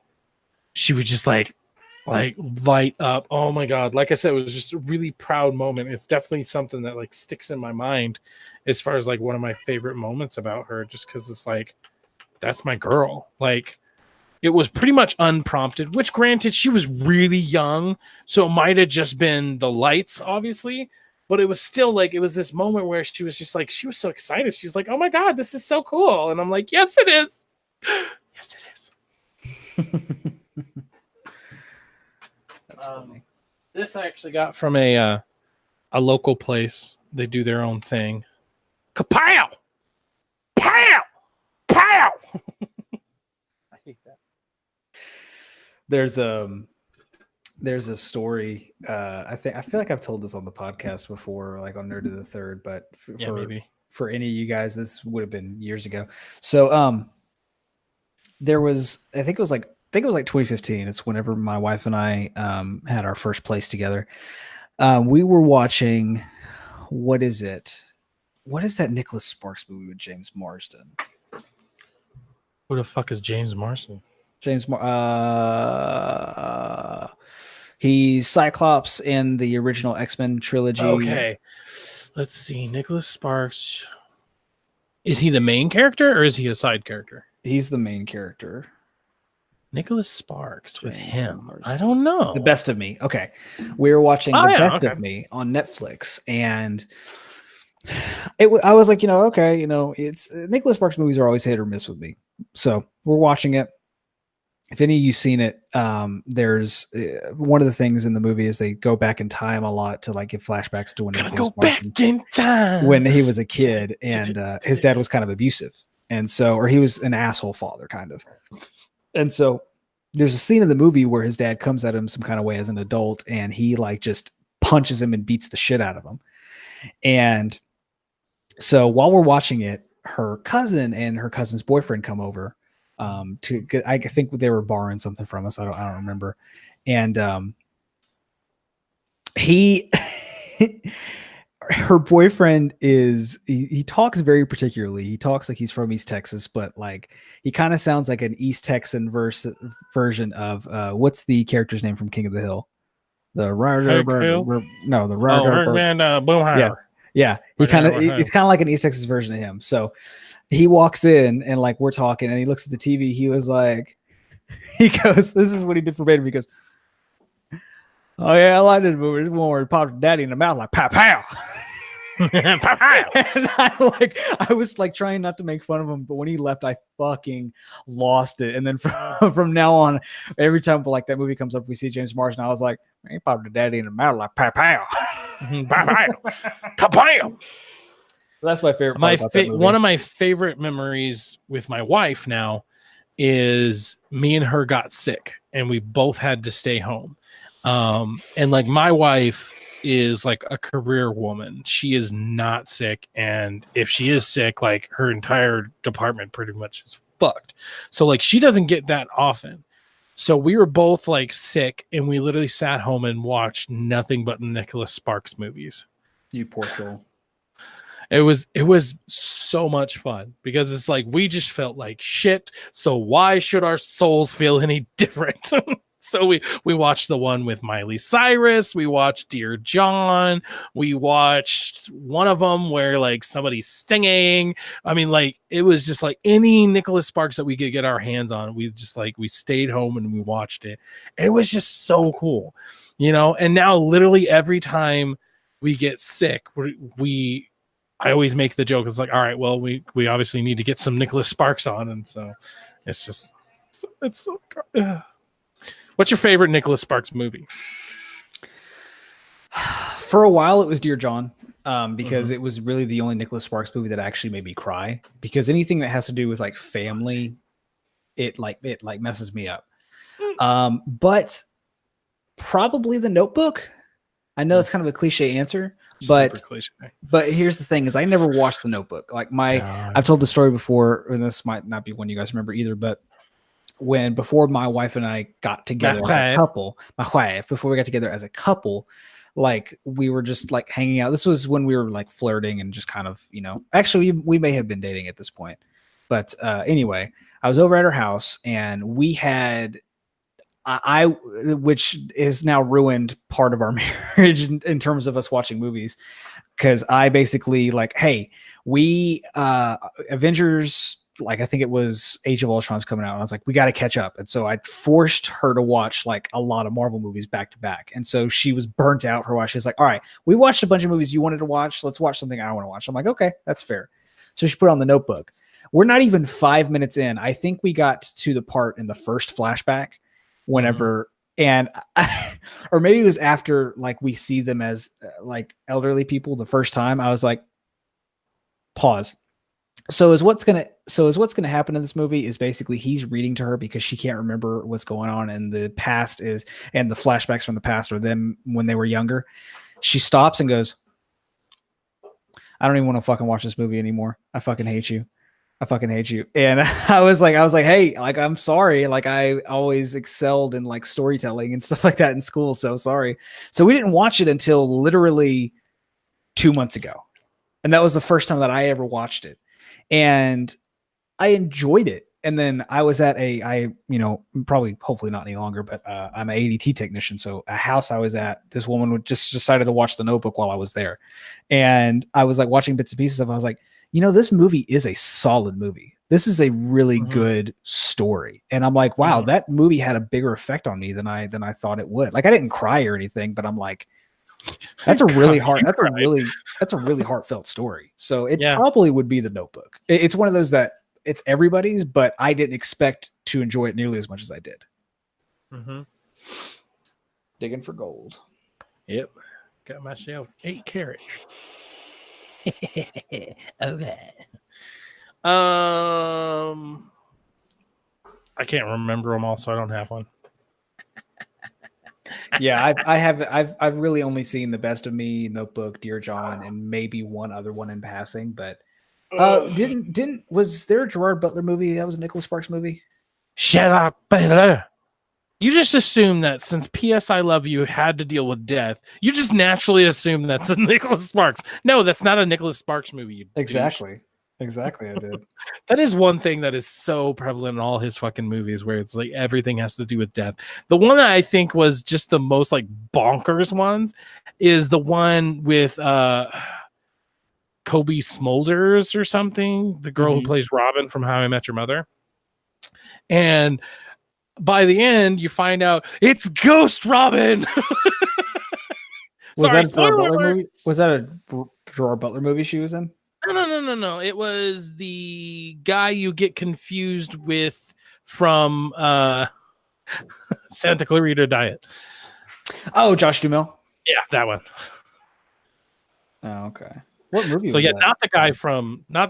she would just like light up. Oh my god. Like I said, it was just a really proud moment. It's definitely something that like sticks in my mind as far as like one of my favorite moments about her, just because it's like, that's my girl. Like, it was pretty much unprompted, which granted she was really young, so it might have just been the lights, obviously, but it was still like, it was this moment where she was just like, she was so excited. She's like, oh my god, this is so cool. And I'm like, yes it is. Yes it is. That's funny. This I actually got from a local place. They do their own thing. Kapow! Pow! Pow! I hate that. There's a story. I feel like I've told this on the podcast before, like on Nerd of the Third, but for any of you guys, this would have been years ago. So there was, I think it was like 2015. It's whenever my wife and I had our first place together. We were watching, what is it? What is that Nicholas Sparks movie with James Marsden? Who the fuck is James Marsden? He's Cyclops in the original X-Men trilogy. Okay. Let's see. Nicholas Sparks. Is he the main character or is he a side character? He's the main character. Nicholas Sparks with him. I don't know. The Best of Me. Okay. We were watching The Best of Me on Netflix, and I was like, okay, it's Nicholas Sparks movies are always hit or miss with me. So we're watching it. If any of you seen it, there's one of the things in the movie is they go back in time a lot to like give flashbacks to when he was a kid, and his dad was kind of abusive, and so, or he was an asshole father, kind of. And so there's a scene in the movie where his dad comes at him some kind of way as an adult, and he like just punches him and beats the shit out of him. And so while we're watching it, her cousin and her cousin's boyfriend come over I think they were borrowing something from us. I don't remember. And her boyfriend he talks very particularly. He talks like he's from East Texas, but like he kind of sounds like an East Texan version of what's the character's name from King of the Hill? The Boomhauer. Yeah. It's kind of like an East Texas version of him. So he walks in and like we're talking and he looks at the TV. He was like, he goes, this is what he did verbatim. He goes, oh yeah, I like this movie. This one where he popped daddy in the mouth like pow pow. And I was like trying not to make fun of him, but when he left, I fucking lost it. And then from now on, every time like that movie comes up, we see James Marsden. I was like, man, he popped daddy in the mouth like pow pow. Pow pow. That's my favorite. One of my favorite memories with my wife now is me and her got sick and we both had to stay home. And like my wife is like a career woman. She is not sick. And if she is sick, like her entire department pretty much is fucked. So like she doesn't get that often. So we were both like sick, and we literally sat home and watched nothing but Nicholas Sparks movies. You poor soul. It was so much fun because it's like we just felt like shit. So why should our souls feel any different? So we watched the one with Miley Cyrus. We watched Dear John. We watched one of them where like somebody's singing. I mean, like it was just like any Nicholas Sparks that we could get our hands on. We just like we stayed home and we watched it. And it was just so cool, you know. And now literally every time we get sick, I always make the joke. It's like, all right, well, we obviously need to get some Nicholas Sparks on, and so it's just it's so. What's your favorite Nicholas Sparks movie? For a while, it was Dear John, because it was really the only Nicholas Sparks movie that actually made me cry. Because anything that has to do with like family, it messes me up. But probably The Notebook. I know it's kind of a cliche answer, but here's the thing: is I never watched The Notebook. Like I've told the story before, and this might not be one you guys remember either, but before my wife and I got together as a couple, before we got together as a couple, like we were just like hanging out. This was when we were like flirting and just kind of, you know, actually we may have been dating at this point, but anyway, I was over at her house and we had, which is now ruined part of our marriage in terms of us watching movies. Cause I basically like, hey, we, Avengers, like I think it was Age of Ultron's coming out, and I was like, we got to catch up. And so I forced her to watch like a lot of Marvel movies back to back. And so she was burnt out for a while. She was like, all right, we watched a bunch of movies you wanted to watch. Let's watch something I want to watch. I'm like, okay, that's fair. So she put on The Notebook. We're not even 5 minutes in. I think we got to the part in the first flashback whenever, or maybe it was after like we see them as like elderly people the first time. I was like, pause. So what's gonna happen in this movie is basically he's reading to her because she can't remember what's going on, and the past is, and the flashbacks from the past are them when they were younger. She stops and goes, I don't even want to fucking watch this movie anymore. I fucking hate you. I fucking hate you. And I was like, hey, like, I'm sorry. Like I always excelled in like storytelling and stuff like that in school. So sorry. So we didn't watch it until literally 2 months ago. And that was the first time that I ever watched it. And I enjoyed it. And then I was at hopefully not any longer, but I'm an ADT technician. So a house I was at, this woman would just decided to watch The Notebook while I was there. And I was like watching bits and pieces of it. I was like, you know, this movie is a solid movie. This is a really good story. And I'm like, wow, that movie had a bigger effect on me than I thought it would. Like I didn't cry or anything, but I'm like, that's a really heartfelt story. So it probably would be The Notebook. It's one of those that it's everybody's, but I didn't expect to enjoy it nearly as much as I did. Digging for gold. Yep. Got myself 8 carats. Okay. I can't remember them all, so I don't have one. Yeah, I've really only seen The Best of Me, Notebook, Dear John, and maybe one other one in passing. But was there a Gerard Butler movie that was a Nicholas Sparks movie? Shut up, Butler. You just assume that since P.S. I Love You had to deal with death, you just naturally assume that's a Nicholas Sparks. No, that's not a Nicholas Sparks movie. Exactly, I did. That is one thing that is so prevalent in all his fucking movies, where it's like everything has to do with death. The one that I think was just the most like bonkers ones is the one with Kobe Smulders or something, the girl who plays Robin from How I Met Your Mother. And by the end, you find out it's Ghost Robin. Was that a Gerard Butler movie? Was that a Gerard Butler movie she was in? No. It was the guy you get confused with from Santa Clarita Diet. Oh, Josh Duhamel. Yeah, that one. Oh, okay. What movie? So was that? Not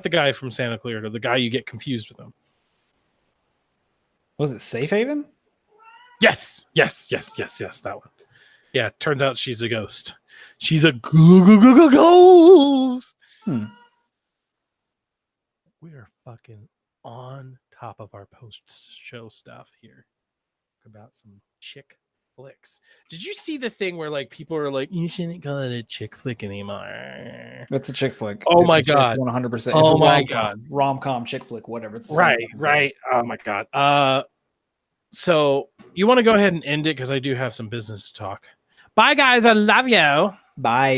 the guy from Santa Clarita. The guy you get confused with him. Was it Safe Haven? Yes. That one. Yeah, turns out she's a ghost. She's a ghost. We are fucking on top of our post-show stuff here. about some chick flicks. Did you see the thing where like people are like, you shouldn't call it a chick flick anymore? It's a chick flick. Oh my god, 100%. Oh my god, rom-com chick flick, whatever. It's right. Oh my god. So you want to go ahead and end it because I do have some business to talk. Bye, guys. I love you. Bye.